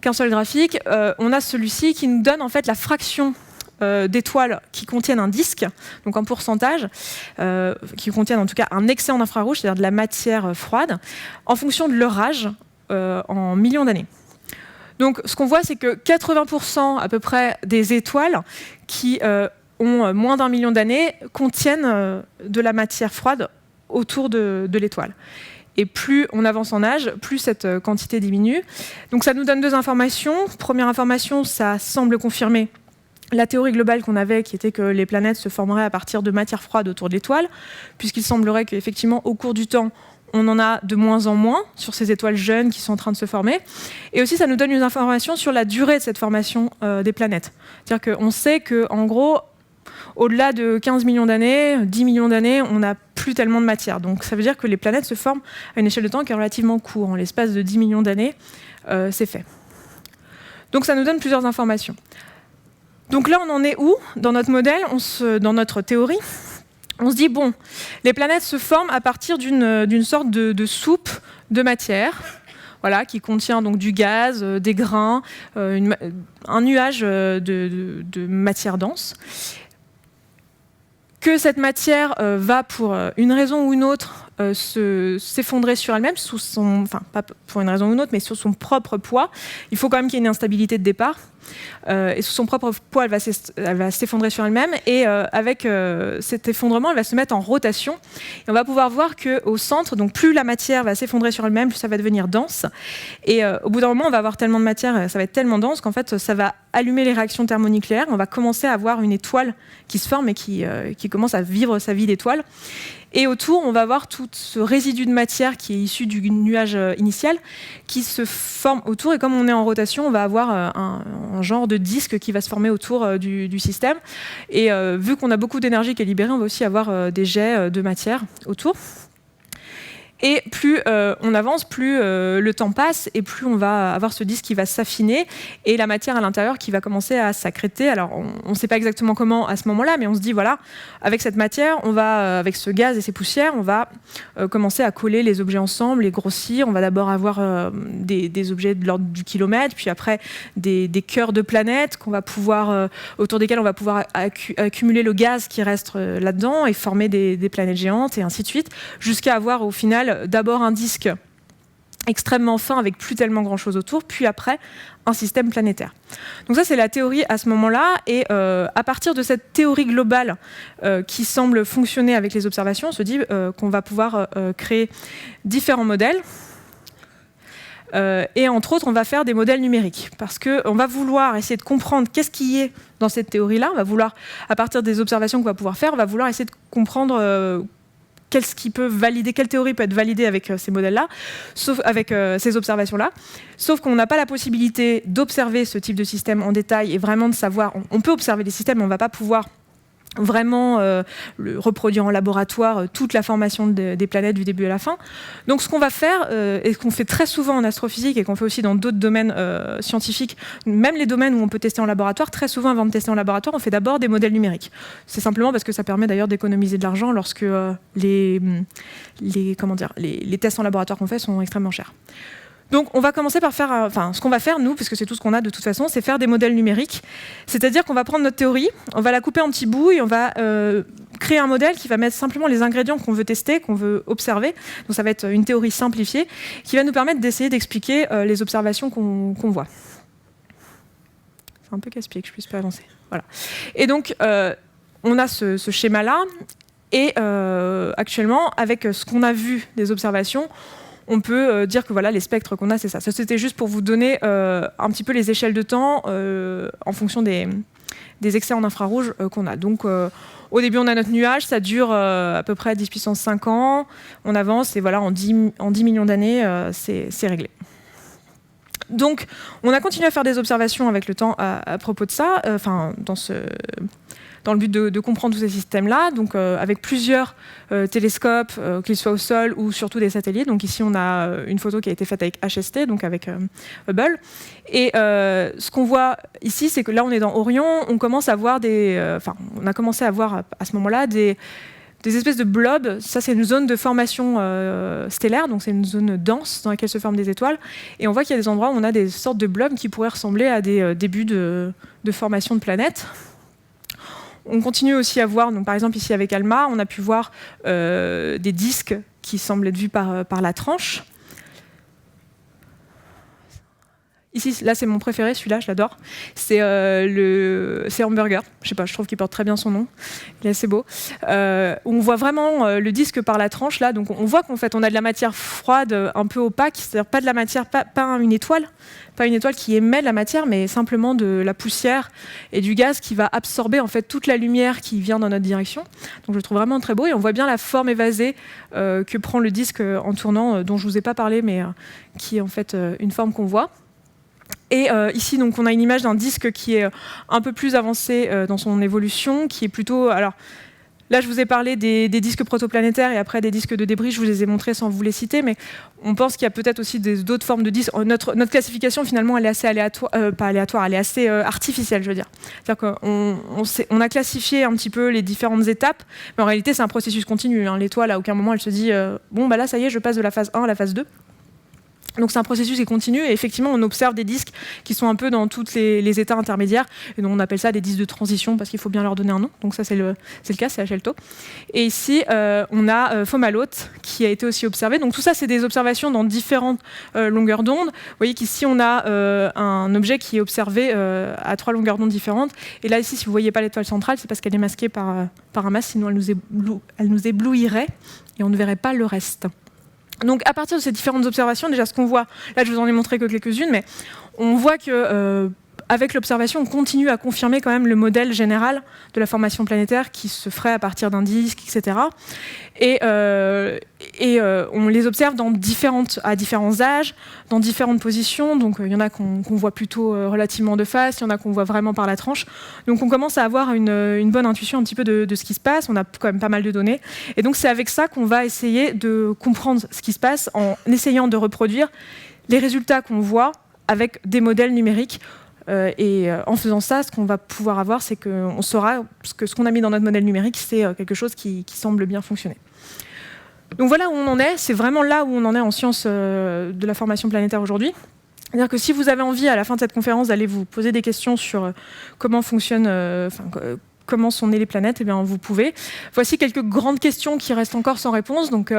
qu'un seul graphique. On a celui-ci qui nous donne en fait la fraction d'étoiles qui contiennent un disque, donc en pourcentage, qui contiennent en tout cas un excès en infrarouge, c'est-à-dire de la matière froide, en fonction de leur âge en millions d'années. Donc ce qu'on voit, c'est que 80% à peu près des étoiles qui ont moins d'1 million d'années contiennent de la matière froide autour de l'étoile. Et plus on avance en âge, plus cette quantité diminue. Donc ça nous donne deux informations. Première information, ça semble confirmer la théorie globale qu'on avait, qui était que les planètes se formeraient à partir de matière froide autour de l'étoile, puisqu'il semblerait qu'effectivement, au cours du temps, on en a de moins en moins sur ces étoiles jeunes qui sont en train de se former. Et aussi, ça nous donne une information sur la durée de cette formation des planètes. C'est-à-dire qu'on sait qu'en gros, au-delà de 15 millions d'années, 10 millions d'années, on n'a plus tellement de matière. Donc ça veut dire que les planètes se forment à une échelle de temps qui est relativement courte. En l'espace de 10 millions d'années, c'est fait. Donc ça nous donne plusieurs informations. Donc là, on en est où dans notre modèle, dans notre théorie? On se dit, bon, les planètes se forment à partir d'une sorte de soupe de matière, voilà, qui contient donc du gaz, des grains, un nuage de matière dense. Que cette matière va, pour une raison ou une autre, s'effondrer sur elle-même, enfin pas pour une raison ou une autre, mais sur son propre poids. Il faut quand même qu'il y ait une instabilité de départ. Et sous son propre poids, elle va s'effondrer sur elle-même, et avec cet effondrement, elle va se mettre en rotation. Et on va pouvoir voir qu'au centre, donc plus la matière va s'effondrer sur elle-même, plus ça va devenir dense. Et au bout d'un moment, on va avoir tellement de matière, ça va être tellement dense qu'en fait, ça va allumer les réactions thermonucléaires. On va commencer à avoir une étoile qui se forme et qui commence à vivre sa vie d'étoile. Et autour, on va avoir tout ce résidu de matière qui est issu du nuage initial qui se forme autour. Et comme on est en rotation, on va avoir un genre de disque qui va se former autour du système. Et vu qu'on a beaucoup d'énergie qui est libérée, on va aussi avoir des jets de matière autour. Et plus on avance, plus le temps passe, et plus on va avoir ce disque qui va s'affiner, et la matière à l'intérieur qui va commencer à s'accréter. Alors on ne sait pas exactement comment à ce moment-là, mais on se dit, voilà, avec cette matière, on va, avec ce gaz et ces poussières, on va commencer à coller les objets ensemble, les grossir. On va d'abord avoir des objets de l'ordre du kilomètre, puis après des cœurs de planètes autour desquels on va pouvoir accumuler le gaz qui reste là-dedans et former des planètes géantes, et ainsi de suite, jusqu'à avoir au final d'abord un disque extrêmement fin avec plus tellement grand chose autour, puis après un système planétaire. Donc ça, c'est la théorie à ce moment-là, et à partir de cette théorie globale qui semble fonctionner avec les observations, on se dit qu'on va pouvoir créer différents modèles. Et entre autres, on va faire des modèles numériques, parce qu'on va vouloir essayer de comprendre qu'est-ce qui est dans cette théorie-là. On va vouloir, à partir des observations qu'on va pouvoir faire, on va vouloir essayer de comprendre quelle théorie peut être validée avec ces modèles-là, sauf avec ces observations-là. Sauf qu'on n'a pas la possibilité d'observer ce type de système en détail et vraiment de savoir. On peut observer les systèmes, mais on ne va pas pouvoir vraiment reproduire en laboratoire toute la formation des planètes du début à la fin. Donc ce qu'on va faire, et ce qu'on fait très souvent en astrophysique et qu'on fait aussi dans d'autres domaines scientifiques, même les domaines où on peut tester en laboratoire, très souvent avant de tester en laboratoire, on fait d'abord des modèles numériques. C'est simplement parce que ça permet d'ailleurs d'économiser de l'argent lorsque les tests en laboratoire qu'on fait sont extrêmement chers. Donc on va commencer par faire, ce qu'on va faire nous, puisque c'est tout ce qu'on a de toute façon, c'est faire des modèles numériques. C'est-à-dire qu'on va prendre notre théorie, on va la couper en petits bouts et on va créer un modèle qui va mettre simplement les ingrédients qu'on veut tester, qu'on veut observer. Donc ça va être une théorie simplifiée qui va nous permettre d'essayer d'expliquer les observations qu'on voit. C'est un peu casse-pied que je puisse pas avancer. Voilà. Et donc on a ce schéma-là et actuellement avec ce qu'on a vu des observations, on peut dire que voilà, les spectres qu'on a, c'est ça. Ça, c'était juste pour vous donner un petit peu les échelles de temps en fonction des excès en infrarouge qu'on a. Donc, au début, on a notre nuage, ça dure à peu près 10 puissance 5 ans. On avance et voilà, en 10 millions d'années, c'est réglé. Donc, on a continué à faire des observations avec le temps à propos de ça, dans le but de comprendre tous ces systèmes-là, donc avec plusieurs télescopes, qu'ils soient au sol ou surtout des satellites. Donc ici, on a une photo qui a été faite avec HST, donc avec Hubble. Et ce qu'on voit ici, c'est que là, on est dans Orion, on commence à voir on a commencé à voir à ce moment-là des espèces de blobs. Ça, c'est une zone de formation stellaire, donc c'est une zone dense dans laquelle se forment des étoiles. Et on voit qu'il y a des endroits où on a des sortes de blobs qui pourraient ressembler à des débuts de formation de planètes. On continue aussi à voir, donc par exemple ici avec ALMA, on a pu voir des disques qui semblent être vus par la tranche. Ici, là c'est mon préféré, celui-là, je l'adore. C'est Hamburger, je sais pas, je trouve qu'il porte très bien son nom, il est assez beau. On voit vraiment le disque par la tranche là, donc on voit qu'en fait on a de la matière froide, un peu opaque, c'est-à-dire pas de la matière, pas une étoile qui émet de la matière, mais simplement de la poussière et du gaz qui va absorber en fait toute la lumière qui vient dans notre direction. Donc je le trouve vraiment très beau et on voit bien la forme évasée que prend le disque en tournant, dont je vous ai pas parlé, mais qui est en fait une forme qu'on voit. Et ici, donc, on a une image d'un disque qui est un peu plus avancé dans son évolution, qui est plutôt... Alors, là, je vous ai parlé des disques protoplanétaires et après des disques de débris, je vous les ai montrés sans vous les citer, mais on pense qu'il y a peut-être aussi d'autres formes de disques. Notre classification, finalement, elle est assez pas aléatoire, elle est assez artificielle, je veux dire. C'est-à-dire qu'on a classifié un petit peu les différentes étapes, mais en réalité, c'est un processus continu. Hein. L'étoile, à aucun moment, elle se dit bon, bah là, ça y est, je passe de la phase 1 à la phase 2. Donc c'est un processus qui continue et effectivement on observe des disques qui sont un peu dans tous les états intermédiaires et donc on appelle ça des disques de transition parce qu'il faut bien leur donner un nom. Donc ça c'est le cas, c'est HLTO. Et ici on a Fomalhaute qui a été aussi observé. Donc tout ça c'est des observations dans différentes longueurs d'onde. Vous voyez qu'ici on a un objet qui est observé à 3 longueurs d'onde différentes. Et là ici si vous ne voyez pas l'étoile centrale c'est parce qu'elle est masquée par un masque, sinon elle nous éblouirait et on ne verrait pas le reste. Donc à partir de ces différentes observations, déjà ce qu'on voit, là je vous en ai montré que quelques-unes, mais on voit que avec l'observation, on continue à confirmer quand même le modèle général de la formation planétaire qui se ferait à partir d'un disque, etc. Et on les observe à différents âges, dans différentes positions. Donc il y en a qu'on voit plutôt relativement de face, il y en a qu'on voit vraiment par la tranche. Donc on commence à avoir une bonne intuition un petit peu de ce qui se passe. On a quand même pas mal de données. Et donc c'est avec ça qu'on va essayer de comprendre ce qui se passe en essayant de reproduire les résultats qu'on voit avec des modèles numériques. Et en faisant ça, ce qu'on va pouvoir avoir, c'est qu'on saura que ce qu'on a mis dans notre modèle numérique, c'est quelque chose qui semble bien fonctionner. Donc voilà où on en est, c'est vraiment là où on en est en sciences de la formation planétaire aujourd'hui. C'est-à-dire que si vous avez envie, à la fin de cette conférence, d'aller vous poser des questions sur comment fonctionne, comment sont nées les planètes, eh bien, vous pouvez. Voici quelques grandes questions qui restent encore sans réponse. Donc,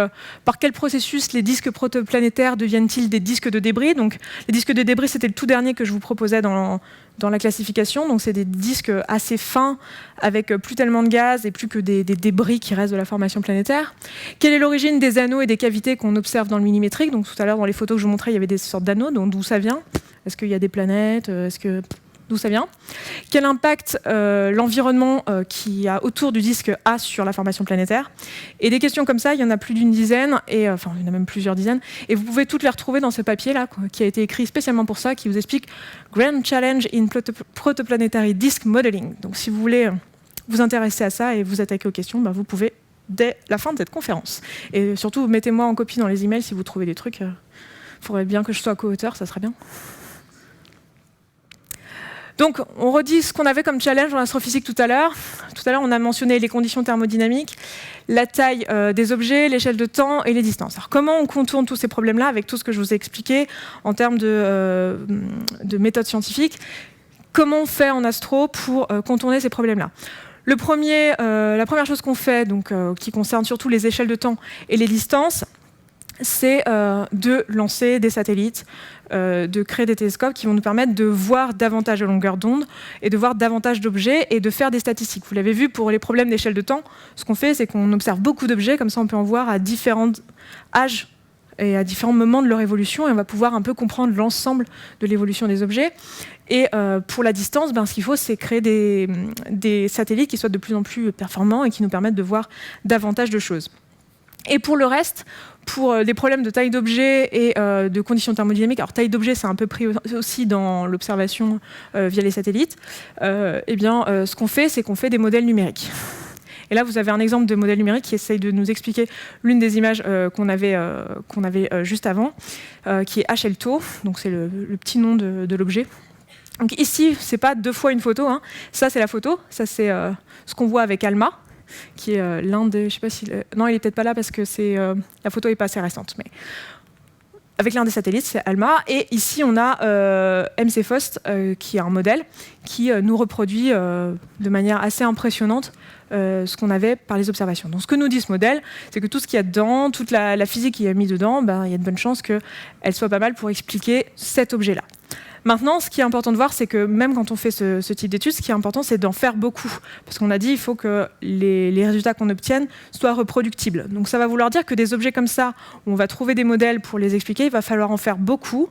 par quel processus les disques protoplanétaires deviennent-ils des disques de débris? Donc, les disques de débris, c'était le tout dernier que je vous proposais dans la classification. Donc, c'est des disques assez fins, avec plus tellement de gaz et plus que des débris qui restent de la formation planétaire. Quelle est l'origine des anneaux et des cavités qu'on observe dans le millimétrique? Donc, tout à l'heure, dans les photos que je vous montrais, il y avait des sortes d'anneaux. Donc, d'où ça vient? Est-ce qu'il y a des planètes? D'où ça vient? Quel impact l'environnement qu'il y a autour du disque a sur la formation planétaire? Et des questions comme ça, il y en a plus d'une dizaine, enfin il y en a même plusieurs dizaines, et vous pouvez toutes les retrouver dans ce papier-là, qui a été écrit spécialement pour ça, qui vous explique Grand Challenge in Protoplanetary Disk Modeling. Donc si vous voulez vous intéresser à ça et vous attaquer aux questions, vous pouvez dès la fin de cette conférence. Et surtout, mettez-moi en copie dans les emails si vous trouvez des trucs. Il faudrait bien que je sois co-auteur, ça serait bien. Donc, on redit ce qu'on avait comme challenge en astrophysique tout à l'heure. Tout à l'heure, on a mentionné les conditions thermodynamiques, la taille des objets, l'échelle de temps et les distances. Alors, comment on contourne tous ces problèmes-là avec tout ce que je vous ai expliqué en termes de méthodes scientifiques? Comment on fait en astro pour contourner ces problèmes-là? La première chose qu'on fait, donc, qui concerne surtout les échelles de temps et les distances, c'est de lancer des satellites, de créer des télescopes qui vont nous permettre de voir davantage de longueur d'onde et de voir davantage d'objets et de faire des statistiques. Vous l'avez vu pour les problèmes d'échelle de temps, ce qu'on fait, c'est qu'on observe beaucoup d'objets, comme ça on peut en voir à différents âges et à différents moments de leur évolution, et on va pouvoir un peu comprendre l'ensemble de l'évolution des objets. Et pour la distance, ce qu'il faut, c'est créer des satellites qui soient de plus en plus performants et qui nous permettent de voir davantage de choses. Et pour le reste, pour des problèmes de taille d'objet et de conditions thermodynamiques, alors taille d'objet, c'est un peu pris aussi dans l'observation via les satellites, ce qu'on fait, c'est qu'on fait des modèles numériques. Et là, vous avez un exemple de modèle numérique qui essaye de nous expliquer l'une des images qu'on avait juste avant, qui est HLTO, donc c'est le petit nom de l'objet. Donc ici, c'est pas deux fois une photo, hein. Ça c'est la photo, ça c'est ce qu'on voit avec ALMA, qui est l'un des... Je sais pas si... non, il est peut-être pas là parce que la photo n'est pas assez récente. Mais avec l'un des satellites, c'est ALMA. Et ici, on a MCFOST, qui est un modèle qui nous reproduit de manière assez impressionnante ce qu'on avait par les observations. Donc ce que nous dit ce modèle, c'est que tout ce qu'il y a dedans, toute la physique qu'il y a mis dedans, il y a de bonnes chances qu'elle soit pas mal pour expliquer cet objet-là. Maintenant, ce qui est important de voir, c'est que même quand on fait ce type d'études, ce qui est important, c'est d'en faire beaucoup. Parce qu'on a dit qu'il faut que les résultats qu'on obtienne soient reproductibles. Donc ça va vouloir dire que des objets comme ça, où on va trouver des modèles pour les expliquer, il va falloir en faire beaucoup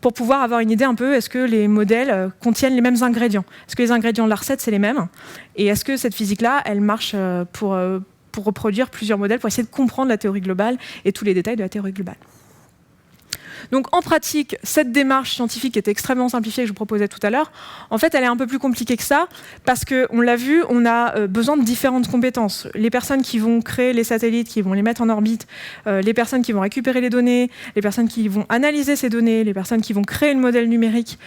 pour pouvoir avoir une idée un peu, est-ce que les modèles contiennent les mêmes ingrédients? Est-ce que les ingrédients de la recette, c'est les mêmes? Et est-ce que cette physique-là, elle marche pour reproduire plusieurs modèles, pour essayer de comprendre la théorie globale et tous les détails de la théorie globale? Donc en pratique, cette démarche scientifique qui est extrêmement simplifiée que je vous proposais tout à l'heure, en fait, elle est un peu plus compliquée que ça, parce qu'on l'a vu, on a besoin de différentes compétences. Les personnes qui vont créer les satellites, qui vont les mettre en orbite, les personnes qui vont récupérer les données, les personnes qui vont analyser ces données, les personnes qui vont créer le modèle numérique,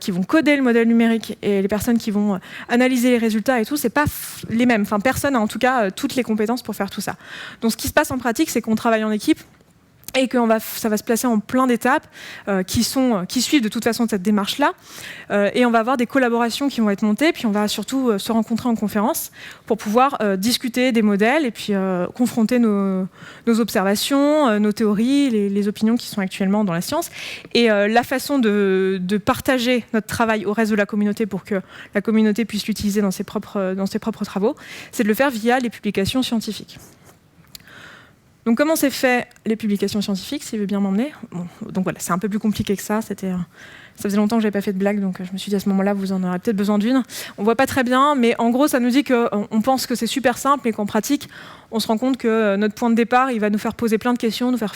qui vont coder le modèle numérique, et les personnes qui vont analyser les résultats et tout, c'est pas les mêmes. Enfin, personne n'a en tout cas toutes les compétences pour faire tout ça. Donc ce qui se passe en pratique, c'est qu'on travaille en équipe, et que ça va se placer en plein d'étapes qui suivent de toute façon cette démarche-là. Et on va avoir des collaborations qui vont être montées, puis on va surtout se rencontrer en conférence pour pouvoir discuter des modèles et puis confronter nos observations, nos théories, les opinions qui sont actuellement dans la science. Et la façon de partager notre travail au reste de la communauté pour que la communauté puisse l'utiliser dans ses propres travaux, c'est de le faire via les publications scientifiques. Donc comment c'est fait les publications scientifiques, s'il veut bien m'emmener? Donc voilà, c'est un peu plus compliqué que ça. Ça faisait longtemps que je n'avais pas fait de blague, donc je me suis dit à ce moment-là, vous en aurez peut-être besoin d'une. On ne voit pas très bien, mais en gros, ça nous dit qu'on pense que c'est super simple et qu'en pratique, on se rend compte que notre point de départ, il va nous faire poser plein de questions, nous faire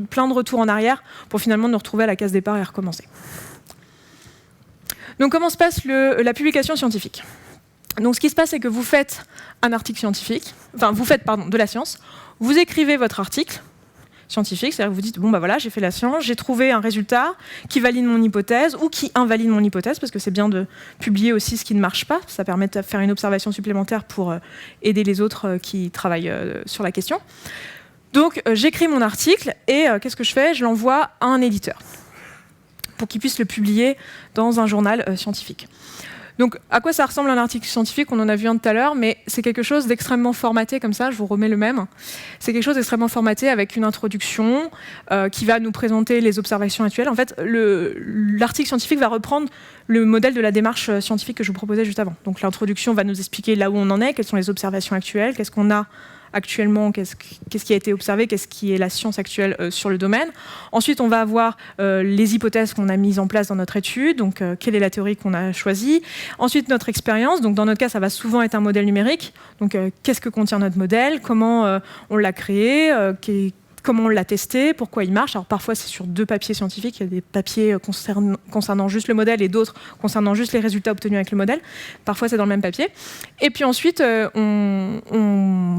plein de retours en arrière pour finalement nous retrouver à la case départ et recommencer. Donc comment se passe la publication scientifique? Donc ce qui se passe, c'est que vous faites un article scientifique, de la science, vous écrivez votre article scientifique, c'est-à-dire que vous dites, voilà, j'ai fait la science, j'ai trouvé un résultat qui valide mon hypothèse ou qui invalide mon hypothèse, parce que c'est bien de publier aussi ce qui ne marche pas, ça permet de faire une observation supplémentaire pour aider les autres qui travaillent sur la question. Donc j'écris mon article et qu'est-ce que je fais? Je l'envoie à un éditeur pour qu'il puisse le publier dans un journal scientifique. Donc, à quoi ça ressemble un article scientifique? On en a vu un tout à l'heure, mais c'est quelque chose d'extrêmement formaté comme ça, je vous remets le même. C'est quelque chose d'extrêmement formaté avec une introduction qui va nous présenter les observations actuelles. En fait, l'article scientifique va reprendre le modèle de la démarche scientifique que je vous proposais juste avant. Donc, l'introduction va nous expliquer là où on en est, quelles sont les observations actuelles, qu'est-ce qu'on a actuellement, qu'est-ce qui a été observé, qu'est-ce qui est la science actuelle sur le domaine. Ensuite, on va avoir les hypothèses qu'on a mises en place dans notre étude, donc quelle est la théorie qu'on a choisie. Ensuite, notre expérience, donc dans notre cas, ça va souvent être un modèle numérique. Donc, qu'est-ce que contient notre modèle, comment on l'a créé, comment on l'a testé, pourquoi il marche. Alors parfois c'est sur 2 papiers scientifiques, il y a des papiers concernant juste le modèle et d'autres concernant juste les résultats obtenus avec le modèle. Parfois c'est dans le même papier. Et puis ensuite on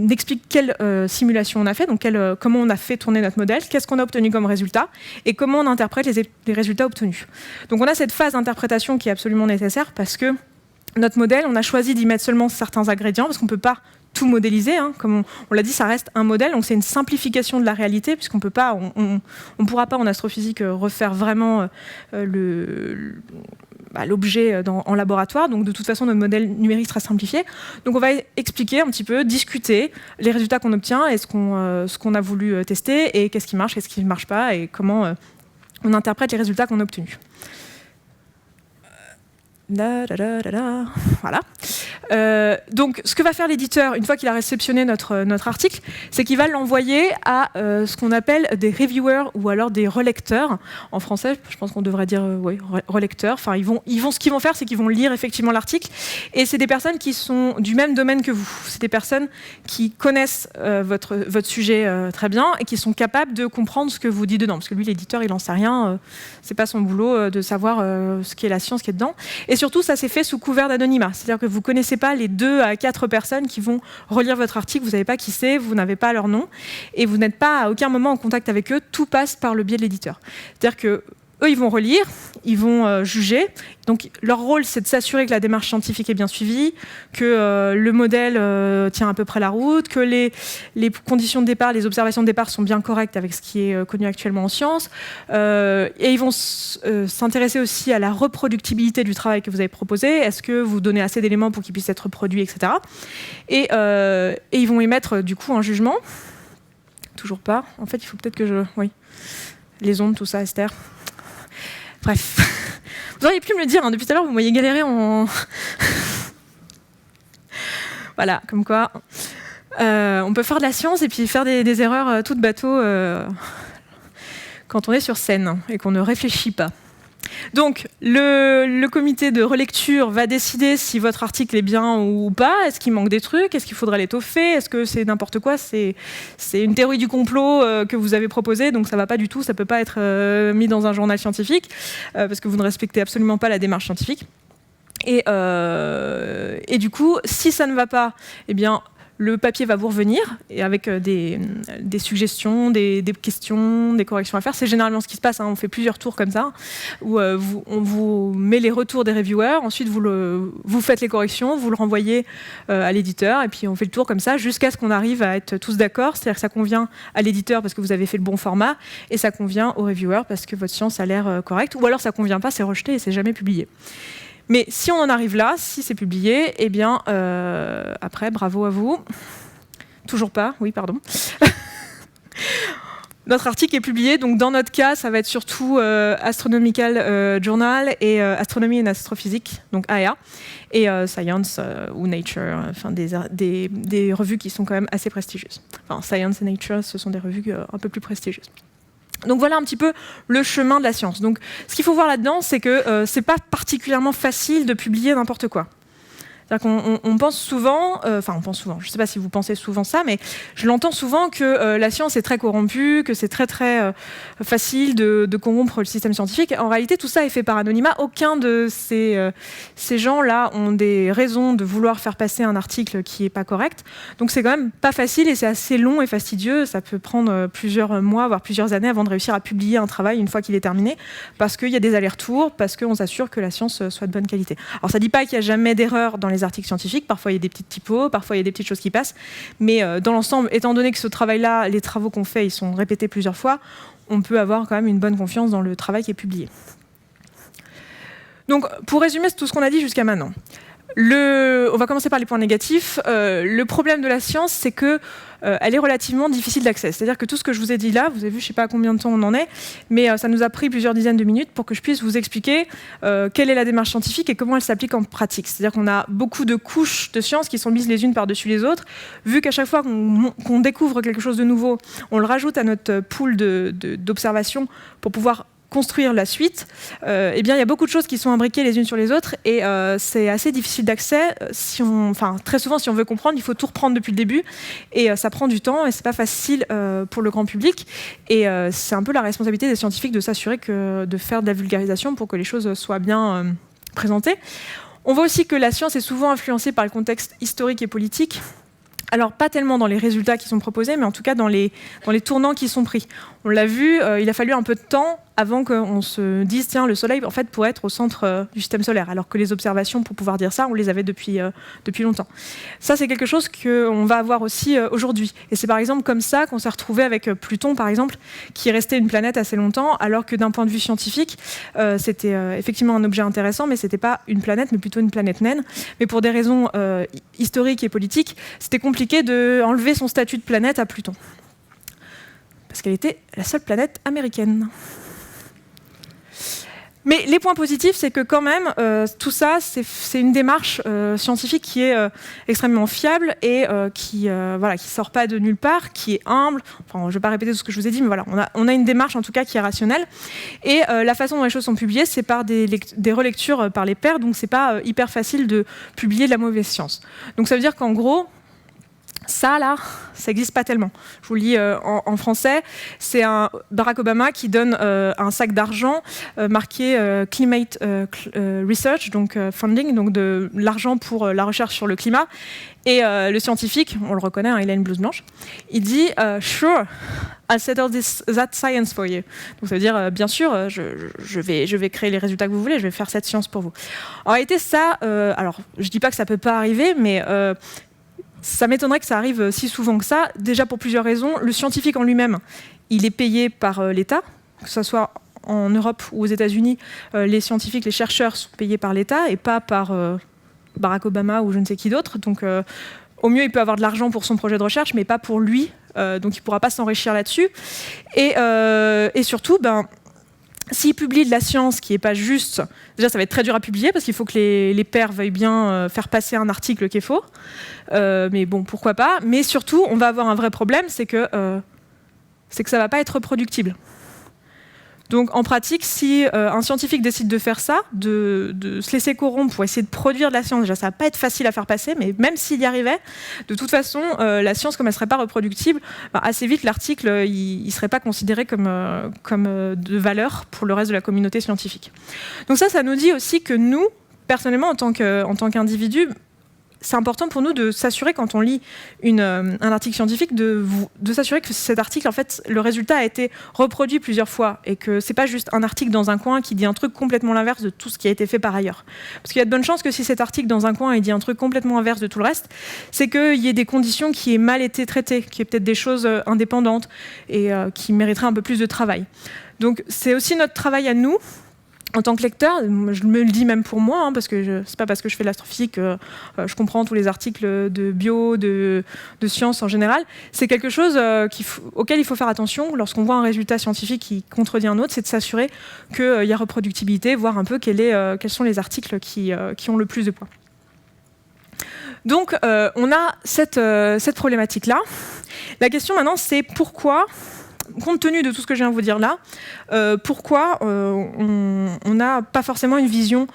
explique quelle simulation on a fait, donc comment on a fait tourner notre modèle, qu'est-ce qu'on a obtenu comme résultat et comment on interprète les résultats obtenus. Donc on a cette phase d'interprétation qui est absolument nécessaire parce que notre modèle, on a choisi d'y mettre seulement certains ingrédients parce qu'on ne peut pas tout modéliser, hein. Comme on l'a dit, ça reste un modèle, donc c'est une simplification de la réalité, puisqu'on peut pas, on pourra pas en astrophysique refaire vraiment l'objet en laboratoire, donc de toute façon notre modèle numérique sera simplifié. Donc on va expliquer un petit peu, discuter les résultats qu'on obtient et ce qu'on a voulu tester et qu'est-ce qui marche, qu'est-ce qui ne marche pas et comment on interprète les résultats qu'on a obtenus. Voilà. Donc, ce que va faire l'éditeur, une fois qu'il a réceptionné notre article, c'est qu'il va l'envoyer à ce qu'on appelle des reviewers ou alors des relecteurs. En français, je pense qu'on devrait dire relecteurs. Enfin, ce qu'ils vont faire, c'est qu'ils vont lire effectivement l'article. Et c'est des personnes qui sont du même domaine que vous. C'est des personnes qui connaissent votre sujet très bien et qui sont capables de comprendre ce que vous dites dedans. Parce que lui, l'éditeur, il n'en sait rien. C'est pas son boulot de savoir ce qu'est la science qui est dedans. Et surtout, ça s'est fait sous couvert d'anonymat. C'est-à-dire que vous ne connaissez pas les 2 à 4 personnes qui vont relire votre article, vous ne savez pas qui c'est, vous n'avez pas leur nom, et vous n'êtes pas à aucun moment en contact avec eux, tout passe par le biais de l'éditeur. C'est-à-dire que eux, ils vont relire, ils vont juger. Donc, leur rôle, c'est de s'assurer que la démarche scientifique est bien suivie, que le modèle tient à peu près la route, que les conditions de départ, les observations de départ sont bien correctes avec ce qui est connu actuellement en sciences. Et ils vont s'intéresser aussi à la reproductibilité du travail que vous avez proposé. Est-ce que vous donnez assez d'éléments pour qu'il puisse être reproduit, etc. Et ils vont émettre, du coup, un jugement. Toujours pas. En fait, il faut peut-être que je... Oui. Les ondes, tout ça, Esther. Bref, vous auriez pu me le dire, hein, depuis tout à l'heure, vous m'avez galéré en... Voilà, comme quoi, on peut faire de la science et puis faire des erreurs toutes bateau quand on est sur scène et qu'on ne réfléchit pas. Donc, le comité de relecture va décider si votre article est bien ou pas. Est-ce qu'il manque des trucs? Est-ce qu'il faudrait l'étoffer? Est-ce que c'est n'importe quoi? C'est une théorie du complot que vous avez proposée, donc ça ne va pas du tout. Ça ne peut pas être mis dans un journal scientifique parce que vous ne respectez absolument pas la démarche scientifique. Et du coup, si ça ne va pas, eh bien, le papier va vous revenir et avec des suggestions, des questions, des corrections à faire. C'est généralement ce qui se passe, hein. On fait plusieurs tours comme ça, où on vous met les retours des reviewers, ensuite vous faites les corrections, vous le renvoyez à l'éditeur, et puis on fait le tour comme ça jusqu'à ce qu'on arrive à être tous d'accord, c'est-à-dire que ça convient à l'éditeur parce que vous avez fait le bon format, et ça convient aux reviewers parce que votre science a l'air correcte, ou alors ça ne convient pas, c'est rejeté et c'est jamais publié. Mais si on en arrive là, si c'est publié, eh bien, après, bravo à vous. Toujours pas, oui, pardon. Notre article est publié, donc dans notre cas, ça va être surtout Astronomical Journal et Astronomy and Astrophysics, donc AEA, et Science ou Nature, enfin des revues qui sont quand même assez prestigieuses. Enfin, Science et Nature, ce sont des revues un peu plus prestigieuses. Donc voilà un petit peu le chemin de la science. Donc ce qu'il faut voir là-dedans, c'est que c'est pas particulièrement facile de publier n'importe quoi. C'est-à-dire qu'on pense souvent, je ne sais pas si vous pensez souvent ça, mais je l'entends souvent que la science est très corrompue, que c'est très très facile de corrompre le système scientifique. En réalité, tout ça est fait par anonymat. Aucun de ces gens-là ont des raisons de vouloir faire passer un article qui n'est pas correct. Donc c'est quand même pas facile et c'est assez long et fastidieux. Ça peut prendre plusieurs mois, voire plusieurs années avant de réussir à publier un travail une fois qu'il est terminé, parce qu'il y a des allers-retours, parce qu'on s'assure que la science soit de bonne qualité. Alors ça ne dit pas qu'il n'y a jamais d'erreur dans les articles scientifiques, parfois il y a des petites typos, parfois il y a des petites choses qui passent, mais dans l'ensemble, étant donné que ce travail-là, les travaux qu'on fait, ils sont répétés plusieurs fois, on peut avoir quand même une bonne confiance dans le travail qui est publié. Donc, pour résumer tout ce qu'on a dit jusqu'à maintenant, on va commencer par les points négatifs. Le problème de la science, c'est que elle est relativement difficile d'accès. C'est-à-dire que tout ce que je vous ai dit là, vous avez vu, je ne sais pas à combien de temps on en est, mais ça nous a pris plusieurs dizaines de minutes pour que je puisse vous expliquer quelle est la démarche scientifique et comment elle s'applique en pratique. C'est-à-dire qu'on a beaucoup de couches de sciences qui sont mises les unes par-dessus les autres. Vu qu'à chaque fois qu'on découvre quelque chose de nouveau, on le rajoute à notre pool d'observation pour pouvoir construire la suite, eh bien, il y a beaucoup de choses qui sont imbriquées les unes sur les autres et c'est assez difficile d'accès. Très souvent, si on veut comprendre, il faut tout reprendre depuis le début et ça prend du temps et c'est pas facile pour le grand public. Et c'est un peu la responsabilité des scientifiques de s'assurer de faire de la vulgarisation pour que les choses soient bien présentées. On voit aussi que la science est souvent influencée par le contexte historique et politique. Alors, pas tellement dans les résultats qui sont proposés, mais en tout cas dans les tournants qui sont pris. On l'a vu, il a fallu un peu de temps avant qu'on se dise, tiens, le Soleil, en fait, pourrait être au centre du système solaire, alors que les observations, pour pouvoir dire ça, on les avait depuis longtemps. Ça, c'est quelque chose qu'on va avoir aussi aujourd'hui. Et c'est par exemple comme ça qu'on s'est retrouvé avec Pluton, par exemple, qui est resté une planète assez longtemps, alors que d'un point de vue scientifique, c'était effectivement un objet intéressant, mais c'était pas une planète, mais plutôt une planète naine. Mais pour des raisons historiques et politiques, c'était compliqué d'enlever son statut de planète à Pluton. Parce qu'elle était la seule planète américaine. Mais les points positifs, c'est que quand même, tout ça, c'est une démarche scientifique qui est extrêmement fiable et qui sort pas de nulle part, qui est humble. Enfin, je ne vais pas répéter tout ce que je vous ai dit, mais voilà, on a une démarche en tout cas qui est rationnelle. Et la façon dont les choses sont publiées, c'est par des relectures par les pairs, donc c'est pas hyper facile de publier de la mauvaise science. Donc ça veut dire qu'en gros, ça, là, ça n'existe pas tellement. Je vous le lis en français. C'est Barack Obama qui donne un sac d'argent marqué Climate Research, donc funding, donc de l'argent pour la recherche sur le climat. Et le scientifique, on le reconnaît, hein, il a une blouse blanche, il dit « Sure, I'll settle that science for you ». Donc ça veut dire « Bien sûr, je vais créer les résultats que vous voulez, je vais faire cette science pour vous ». En réalité, ça, alors je ne dis pas que ça ne peut pas arriver, mais ça m'étonnerait que ça arrive si souvent que ça, déjà pour plusieurs raisons. Le scientifique en lui-même, il est payé par l'État, que ce soit en Europe ou aux États-Unis, les scientifiques, les chercheurs sont payés par l'État et pas par Barack Obama ou je ne sais qui d'autre. Donc au mieux, il peut avoir de l'argent pour son projet de recherche, mais pas pour lui, donc il ne pourra pas s'enrichir là-dessus. Et surtout, s'il publie de la science qui n'est pas juste, déjà ça va être très dur à publier parce qu'il faut que les pairs veuillent bien faire passer un article qui est faux. Mais bon, pourquoi pas. Mais surtout, on va avoir un vrai problème, c'est que ça ne va pas être reproductible. Donc en pratique, si un scientifique décide de faire ça, de se laisser corrompre pour essayer de produire de la science, déjà ça ne va pas être facile à faire passer, mais même s'il y arrivait, de toute façon, la science, comme elle ne serait pas reproductible, assez vite l'article il ne serait pas considéré comme de valeur pour le reste de la communauté scientifique. Donc ça nous dit aussi que nous, personnellement, en tant qu'individus, c'est important pour nous de s'assurer, quand on lit un article scientifique, de s'assurer que cet article, en fait, le résultat a été reproduit plusieurs fois et que c'est pas juste un article dans un coin qui dit un truc complètement l'inverse de tout ce qui a été fait par ailleurs. Parce qu'il y a de bonnes chances que si cet article dans un coin il dit un truc complètement inverse de tout le reste, c'est qu'il y ait des conditions qui aient mal été traitées, qu'il y ait peut-être des choses indépendantes et qui mériteraient un peu plus de travail. Donc c'est aussi notre travail à nous, en tant que lecteur, je me le dis même pour moi, parce que c'est pas parce que je fais de l'astrophysique que je comprends tous les articles de bio, de sciences en général. C'est quelque chose auquel il faut faire attention lorsqu'on voit un résultat scientifique qui contredit un autre, c'est de s'assurer qu'il y a reproductibilité, voir un peu quels sont les articles qui ont le plus de points. Donc, on a cette problématique-là. La question maintenant, c'est pourquoi, compte tenu de tout ce que je viens de vous dire là, pourquoi on n'a pas forcément une vision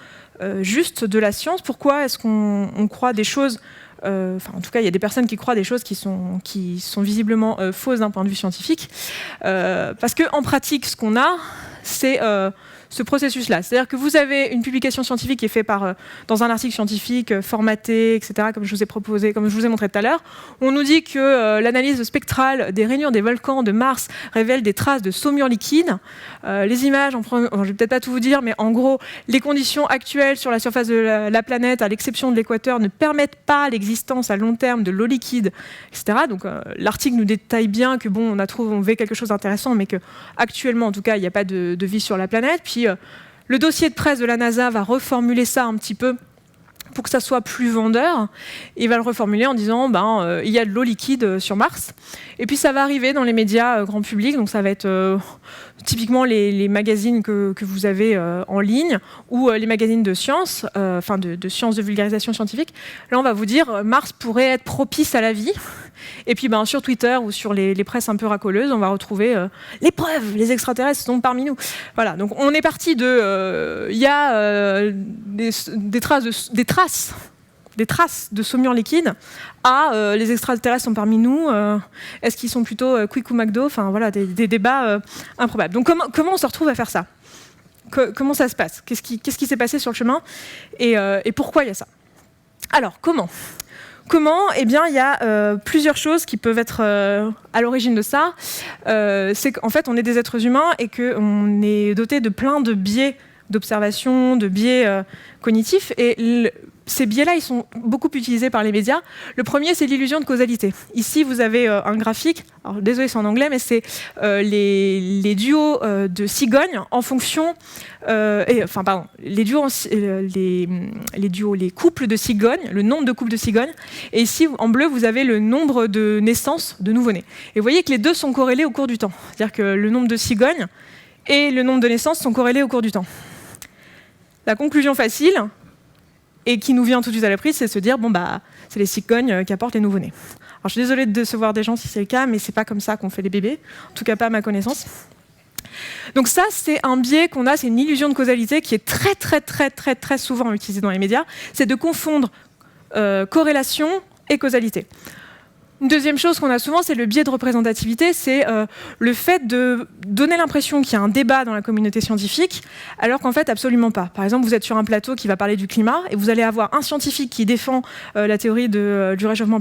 juste de la science? Pourquoi est-ce qu'on croit des choses, en tout cas il y a des personnes qui croient des choses qui sont visiblement fausses d'un point de vue scientifique, parce qu'en pratique ce qu'on a, c'est ce processus-là. C'est-à-dire que vous avez une publication scientifique qui est faite dans un article scientifique formaté, etc., comme je vous ai montré tout à l'heure. On nous dit que l'analyse spectrale des rainures des volcans de Mars révèle des traces de saumure liquide. Les images, je ne vais peut-être pas tout vous dire, mais en gros, les conditions actuelles sur la surface de la planète, à l'exception de l'équateur, ne permettent pas l'existence à long terme de l'eau liquide, etc. Donc l'article nous détaille bien que on trouvé quelque chose d'intéressant, mais qu'actuellement, en tout cas, il n'y a pas de vie sur la planète. Puis Le dossier de presse de la NASA va reformuler ça un petit peu pour que ça soit plus vendeur. Il va le reformuler en disant il y a de l'eau liquide sur Mars. Et puis ça va arriver dans les médias grand public, donc ça va être typiquement les magazines que vous avez en ligne ou les magazines de sciences, de sciences de vulgarisation scientifique. Là, on va vous dire Mars pourrait être propice à la vie. Et puis sur Twitter ou sur les presses un peu racoleuses, on va retrouver les preuves, les extraterrestres sont parmi nous. Voilà, donc on est parti de... Il y a des traces de saumure liquide à les extraterrestres sont parmi nous, est-ce qu'ils sont plutôt Quick ou McDo, enfin voilà, des débats improbables. Donc comment on se retrouve à faire ça? Comment ça se passe? Qu'est-ce qui s'est passé sur le chemin et pourquoi il y a ça? Alors, comment? Eh bien, il y a plusieurs choses qui peuvent être à l'origine de ça. C'est qu'en fait, on est des êtres humains et qu'on est doté de plein de biais d'observation, de biais cognitifs. Et ces biais-là, ils sont beaucoup utilisés par les médias. Le premier, c'est l'illusion de causalité. Ici, vous avez un graphique. Alors, désolé, c'est en anglais, mais c'est les duos de cigognes en fonction... les couples de cigognes, le nombre de couples de cigognes. Et ici, en bleu, vous avez le nombre de naissances de nouveau-nés. Et vous voyez que les deux sont corrélés au cours du temps. C'est-à-dire que le nombre de cigognes et le nombre de naissances sont corrélés au cours du temps. La conclusion facile, et qui nous vient tout de suite à la prise, c'est de se dire, c'est les cigognes qui apportent les nouveau-nés. Alors, je suis désolée de décevoir des gens si c'est le cas, mais c'est pas comme ça qu'on fait les bébés. En tout cas, pas à ma connaissance. Donc ça, c'est un biais qu'on a, c'est une illusion de causalité qui est très, très, très, très, très souvent utilisée dans les médias. C'est de confondre corrélation et causalité. Une deuxième chose qu'on a souvent, c'est le biais de représentativité, c'est le fait de donner l'impression qu'il y a un débat dans la communauté scientifique, alors qu'en fait, absolument pas. Par exemple, vous êtes sur un plateau qui va parler du climat, et vous allez avoir un scientifique qui défend la théorie du réchauffement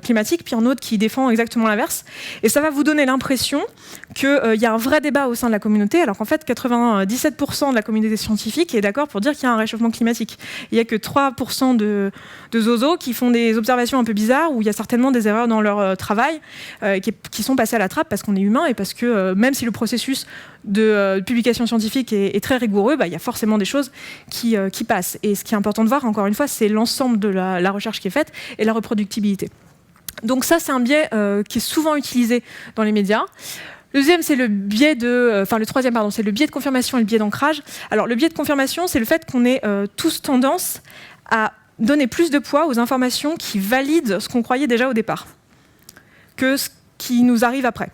climatique, puis un autre qui défend exactement l'inverse. Et ça va vous donner l'impression qu'il y a un vrai débat au sein de la communauté, alors qu'en fait, 97% de la communauté scientifique est d'accord pour dire qu'il y a un réchauffement climatique. Il n'y a que 3% de zozos qui font des observations un peu bizarres, où il y a certainement des erreurs dans leur travail, qui sont passés à la trappe parce qu'on est humain et parce que même si le processus de publication scientifique est très rigoureux, il y a forcément des choses qui passent. Et ce qui est important de voir, encore une fois, c'est l'ensemble de la recherche qui est faite et la reproductibilité. Donc ça, c'est un biais qui est souvent utilisé dans les médias. Le deuxième, c'est le troisième, c'est le biais de confirmation et le biais d'ancrage. Alors, le biais de confirmation, c'est le fait qu'on ait tous tendance à donner plus de poids aux informations qui valident ce qu'on croyait déjà au départ que ce qui nous arrive après.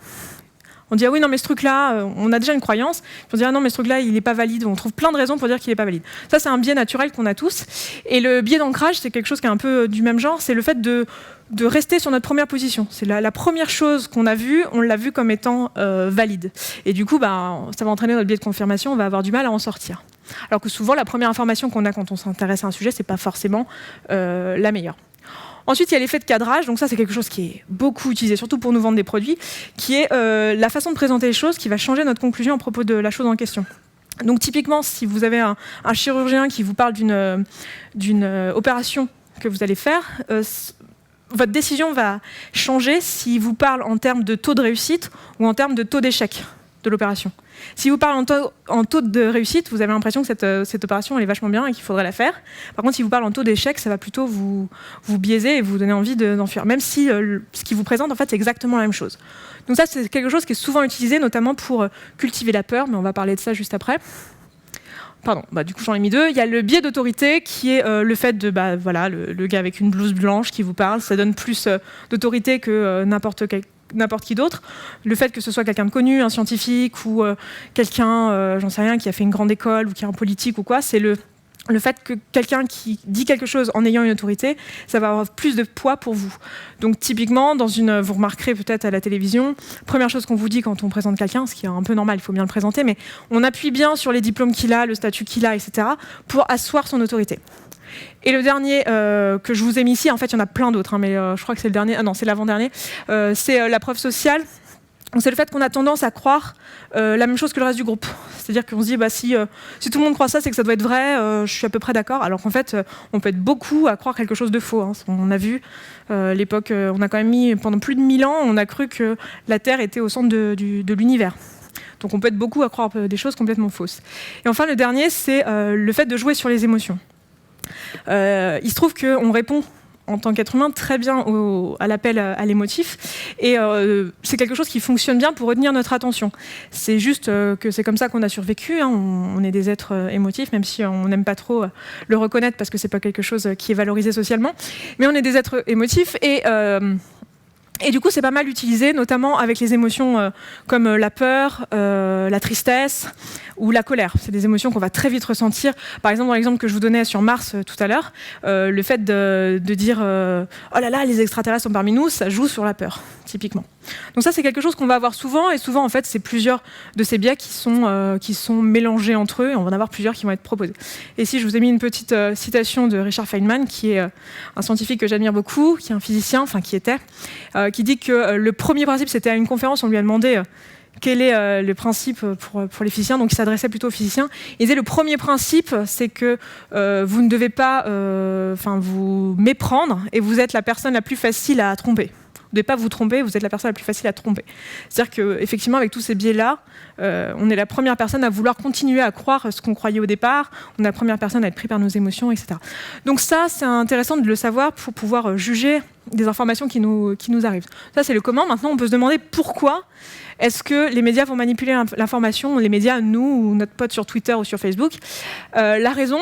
On dit « Ah oui, non, mais ce truc-là, on a déjà une croyance. » On dit « Ah non, mais ce truc-là, il n'est pas valide. » On trouve plein de raisons pour dire qu'il n'est pas valide. Ça, c'est un biais naturel qu'on a tous. Et le biais d'ancrage, c'est quelque chose qui est un peu du même genre. C'est le fait de rester sur notre première position. C'est la première chose qu'on a vue, on l'a vue comme étant valide. Et du coup, ça va entraîner notre biais de confirmation, on va avoir du mal à en sortir. Alors que souvent, la première information qu'on a quand on s'intéresse à un sujet, c'est pas forcément la meilleure. Ensuite, il y a l'effet de cadrage, donc ça c'est quelque chose qui est beaucoup utilisé, surtout pour nous vendre des produits, qui est la façon de présenter les choses qui va changer notre conclusion à propos de la chose en question. Donc typiquement, si vous avez un chirurgien qui vous parle d'une opération que vous allez faire, votre décision va changer s'il vous parle en termes de taux de réussite ou en termes de taux d'échec de l'opération. Si vous parlez en taux de réussite, vous avez l'impression que cette opération elle est vachement bien et qu'il faudrait la faire. Par contre, si vous parlez en taux d'échec, ça va plutôt vous biaiser et vous donner envie d'en fuir. Même si ce qu'il vous présente, en fait, c'est exactement la même chose. Donc ça, c'est quelque chose qui est souvent utilisé, notamment pour cultiver la peur, mais on va parler de ça juste après. Pardon, du coup j'en ai mis deux. Il y a le biais d'autorité qui est le fait de, le gars avec une blouse blanche qui vous parle, ça donne plus d'autorité que n'importe qui d'autre. Le fait que ce soit quelqu'un de connu, un scientifique ou quelqu'un, j'en sais rien, qui a fait une grande école ou qui est un politique ou quoi, c'est le fait que quelqu'un qui dit quelque chose en ayant une autorité, ça va avoir plus de poids pour vous. Donc typiquement, vous remarquerez peut-être à la télévision, première chose qu'on vous dit quand on présente quelqu'un, ce qui est un peu normal, il faut bien le présenter, mais on appuie bien sur les diplômes qu'il a, le statut qu'il a, etc., pour asseoir son autorité. Et le dernier que je vous ai mis ici, en fait il y en a plein d'autres, mais je crois que c'est le dernier, c'est l'avant-dernier, c'est la preuve sociale. C'est le fait qu'on a tendance à croire la même chose que le reste du groupe. C'est-à-dire qu'on se dit, si tout le monde croit ça, c'est que ça doit être vrai, je suis à peu près d'accord. Alors qu'en fait, on peut être beaucoup à croire quelque chose de faux. On a vu, l'époque, on a quand même mis, pendant plus de 1000 ans, on a cru que la Terre était au centre de l'univers. Donc on peut être beaucoup à croire des choses complètement fausses. Et enfin, le dernier, c'est le fait de jouer sur les émotions. Il se trouve qu'on répond en tant qu'être humain très bien à l'appel à l'émotif, et c'est quelque chose qui fonctionne bien pour retenir notre attention. C'est juste que c'est comme ça qu'on a survécu, hein. On est des êtres émotifs, même si on n'aime pas trop le reconnaître parce que c'est pas quelque chose qui est valorisé socialement, mais on est des êtres émotifs, et du coup, c'est pas mal utilisé, notamment avec les émotions comme la peur, la tristesse ou la colère. C'est des émotions qu'on va très vite ressentir. Par exemple, dans l'exemple que je vous donnais sur Mars tout à l'heure, le fait de dire oh là là, les extraterrestres sont parmi nous, ça joue sur la peur, typiquement. Donc ça, c'est quelque chose qu'on va avoir souvent, et souvent, en fait, c'est plusieurs de ces biais qui sont mélangés entre eux, et on va en avoir plusieurs qui vont être proposés. Et ici, je vous ai mis une petite citation de Richard Feynman, qui est un scientifique que j'admire beaucoup, qui est un physicien, enfin qui était, qui dit que le premier principe, c'était à une conférence, on lui a demandé quel est le principe pour les physiciens, donc il s'adressait plutôt aux physiciens. Il disait le premier principe, c'est que vous ne devez pas vous méprendre, et vous êtes la personne la plus facile à tromper. Vous ne devez pas vous tromper, vous êtes la personne la plus facile à tromper. C'est-à-dire qu'effectivement, avec tous ces biais-là, on est la première personne à vouloir continuer à croire ce qu'on croyait au départ, on est la première personne à être pris par nos émotions, etc. Donc ça, c'est intéressant de le savoir pour pouvoir juger des informations qui nous arrivent. Ça, c'est le comment. Maintenant, on peut se demander pourquoi est-ce que les médias vont manipuler l'information, les médias, nous, ou notre pote sur Twitter ou sur Facebook. La raison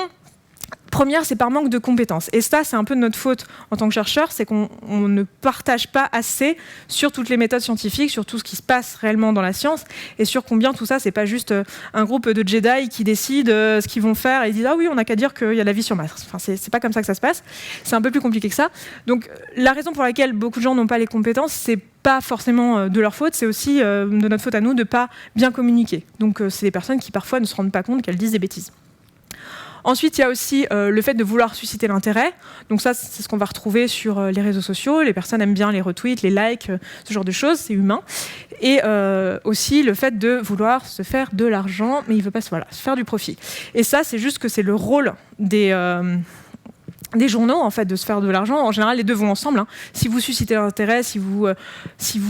première, c'est par manque de compétences. Et ça, c'est un peu de notre faute en tant que chercheur, c'est qu'on ne partage pas assez sur toutes les méthodes scientifiques, sur tout ce qui se passe réellement dans la science, et sur combien tout ça, c'est pas juste un groupe de Jedi qui décident ce qu'ils vont faire et disent « Ah oui, on n'a qu'à dire qu'il y a la vie sur Mars ». Enfin, c'est pas comme ça que ça se passe. C'est un peu plus compliqué que ça. Donc, la raison pour laquelle beaucoup de gens n'ont pas les compétences, c'est pas forcément de leur faute, c'est aussi de notre faute à nous de pas bien communiquer. Donc, c'est des personnes qui parfois ne se rendent pas compte qu'elles disent des bêtises. Ensuite, il y a aussi le fait de vouloir susciter l'intérêt. Donc ça, c'est ce qu'on va retrouver sur les réseaux sociaux. Les personnes aiment bien les retweets, les likes, ce genre de choses, c'est humain. Et aussi le fait de vouloir se faire de l'argent, mais il ne veut pas se faire du profit. Et ça, c'est juste que c'est le rôle des journaux, en fait, de se faire de l'argent. En général, les deux vont ensemble, hein. Si vous suscitez l'intérêt, si vous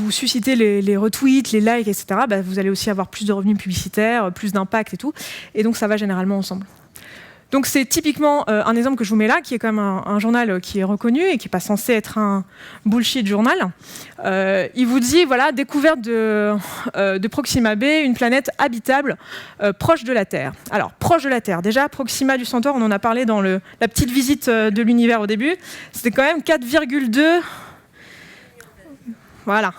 suscitez les retweets, les likes, etc., bah, vous allez aussi avoir plus de revenus publicitaires, plus d'impact et tout. Et donc, ça va généralement ensemble. Donc c'est typiquement un exemple que je vous mets là, qui est quand même un journal qui est reconnu et qui n'est pas censé être un bullshit journal. Il vous dit, voilà, découverte de Proxima b, une planète habitable proche de la Terre. Alors, proche de la Terre, déjà, Proxima du Centaure, on en a parlé dans la petite visite de l'univers au début, c'était quand même 4,2... Voilà.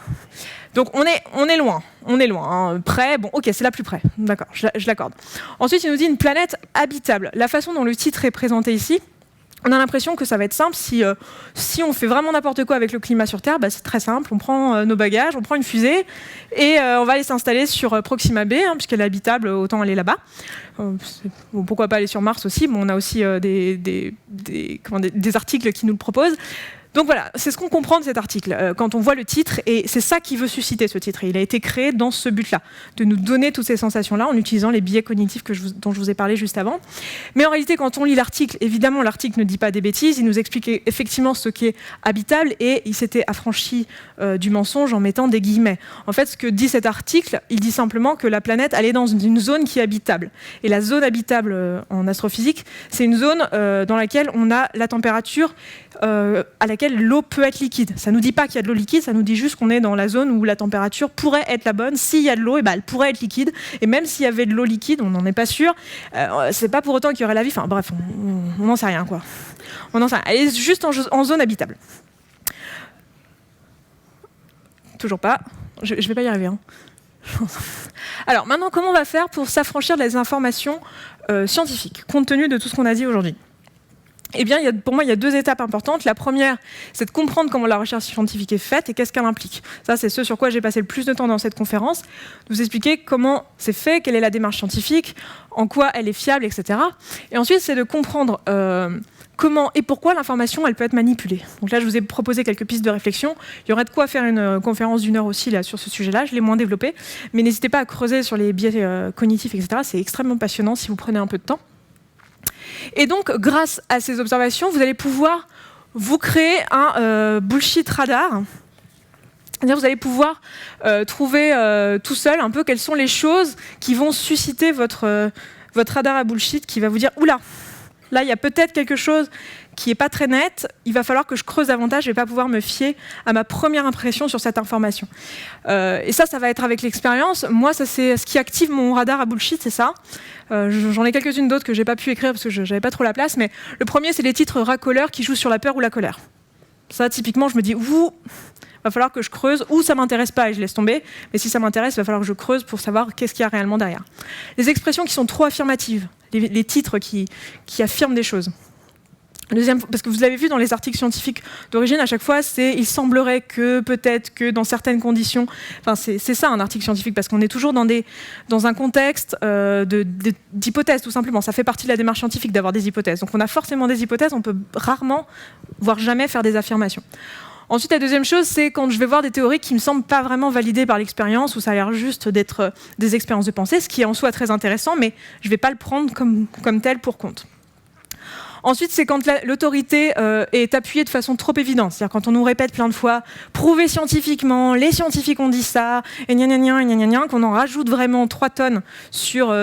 Donc on est loin, hein. Près, bon, ok, c'est la plus près, d'accord, je l'accorde. Ensuite, il nous dit une planète habitable. La façon dont le titre est présenté ici, on a l'impression que ça va être simple. Si on fait vraiment n'importe quoi avec le climat sur Terre, bah, c'est très simple. On prend nos bagages, on prend une fusée et on va aller s'installer sur Proxima b, hein, puisqu'elle est habitable, autant aller là-bas. Bon, pourquoi pas aller sur Mars aussi. Bon, on a aussi des articles qui nous le proposent. Donc voilà, c'est ce qu'on comprend de cet article quand on voit le titre, et c'est ça qui veut susciter ce titre. Et il a été créé dans ce but-là, de nous donner toutes ces sensations-là en utilisant les biais cognitifs dont je vous ai parlé juste avant. Mais en réalité, quand on lit l'article, évidemment, l'article ne dit pas des bêtises, il nous explique effectivement ce qui est habitable, et il s'était affranchi du mensonge en mettant des guillemets. En fait, ce que dit cet article, il dit simplement que la planète, elle est dans une zone qui est habitable. Et la zone habitable en astrophysique, c'est une zone dans laquelle on a la température à laquelle l'eau peut être liquide. Ça ne nous dit pas qu'il y a de l'eau liquide, ça nous dit juste qu'on est dans la zone où la température pourrait être la bonne. S'il y a de l'eau, elle pourrait être liquide. Et même s'il y avait de l'eau liquide, on n'en est pas sûr. C'est pas pour autant qu'il y aurait la vie. Enfin bref, on n'en sait rien, quoi. On n'en sait rien. Elle est juste en zone habitable. Toujours pas. Je vais pas y arriver, hein. Alors maintenant, comment on va faire pour s'affranchir des informations scientifiques, compte tenu de tout ce qu'on a dit aujourd'hui ? Eh bien, pour moi, il y a deux étapes importantes. La première, c'est de comprendre comment la recherche scientifique est faite et qu'est-ce qu'elle implique. Ça, c'est ce sur quoi j'ai passé le plus de temps dans cette conférence, de vous expliquer comment c'est fait, quelle est la démarche scientifique, en quoi elle est fiable, etc. Et ensuite, c'est de comprendre comment et pourquoi l'information, elle peut être manipulée. Donc là, je vous ai proposé quelques pistes de réflexion. Il y aurait de quoi faire une conférence d'1 heure aussi là, sur ce sujet-là. Je l'ai moins développé. Mais n'hésitez pas à creuser sur les biais cognitifs, etc. C'est extrêmement passionnant si vous prenez un peu de temps. Et donc, grâce à ces observations, vous allez pouvoir vous créer un bullshit radar. C'est-à-dire vous allez pouvoir trouver tout seul un peu quelles sont les choses qui vont susciter votre radar à bullshit, qui va vous dire « Oula, là, il y a peut-être quelque chose qui n'est pas très net, il va falloir que je creuse davantage, je ne vais pas pouvoir me fier à ma première impression sur cette information. » Et ça va être avec l'expérience. Moi, ça, c'est ce qui active mon radar à bullshit, c'est ça. J'en ai quelques-unes d'autres que je n'ai pas pu écrire parce que je n'avais pas trop la place, mais le premier, c'est les titres racoleurs qui jouent sur la peur ou la colère. Ça, typiquement, je me dis « Ouh, va falloir que je creuse, ou ça m'intéresse pas et je laisse tomber, mais si ça m'intéresse, il va falloir que je creuse pour savoir qu'est-ce qu'il y a réellement derrière. » Les expressions qui sont trop affirmatives, les titres qui affirment des choses. Deuxième, parce que vous l'avez vu dans les articles scientifiques d'origine, à chaque fois, c'est il semblerait que, peut-être que, dans certaines conditions. Enfin, c'est ça un article scientifique, parce qu'on est toujours dans un contexte d'hypothèses, tout simplement. Ça fait partie de la démarche scientifique d'avoir des hypothèses. Donc on a forcément des hypothèses, on peut rarement, voire jamais faire des affirmations. Ensuite, la deuxième chose, c'est quand je vais voir des théories qui ne me semblent pas vraiment validées par l'expérience, où ça a l'air juste d'être des expériences de pensée, ce qui est en soi très intéressant, mais je ne vais pas le prendre comme tel pour compte. Ensuite, c'est quand l'autorité est appuyée de façon trop évidente. C'est-à-dire quand on nous répète plein de fois « prouvé scientifiquement, les scientifiques ont dit ça », et gna gna gna gna gna gna, qu'on en rajoute vraiment 3 tonnes sur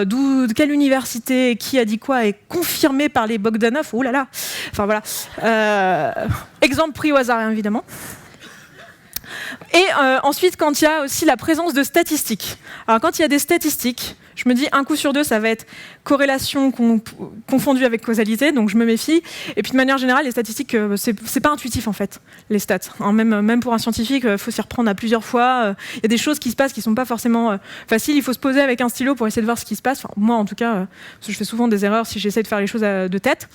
quelle université, qui a dit quoi, et confirmé par les Bogdanov, oh là là. Enfin voilà. Exemple pris au hasard, hein, évidemment. Et ensuite, quand il y a aussi la présence de statistiques. Alors quand il y a des statistiques, je me dis un coup sur deux, ça va être corrélation confondue avec causalité, donc je me méfie. Et puis de manière générale, les statistiques, c'est pas intuitif en fait, les stats. Hein, même pour un scientifique, il faut s'y reprendre à plusieurs fois. Il y a des choses qui se passent qui sont pas forcément faciles. Il faut se poser avec un stylo pour essayer de voir ce qui se passe. Enfin, moi en tout cas, parce que je fais souvent des erreurs si j'essaie de faire les choses de tête.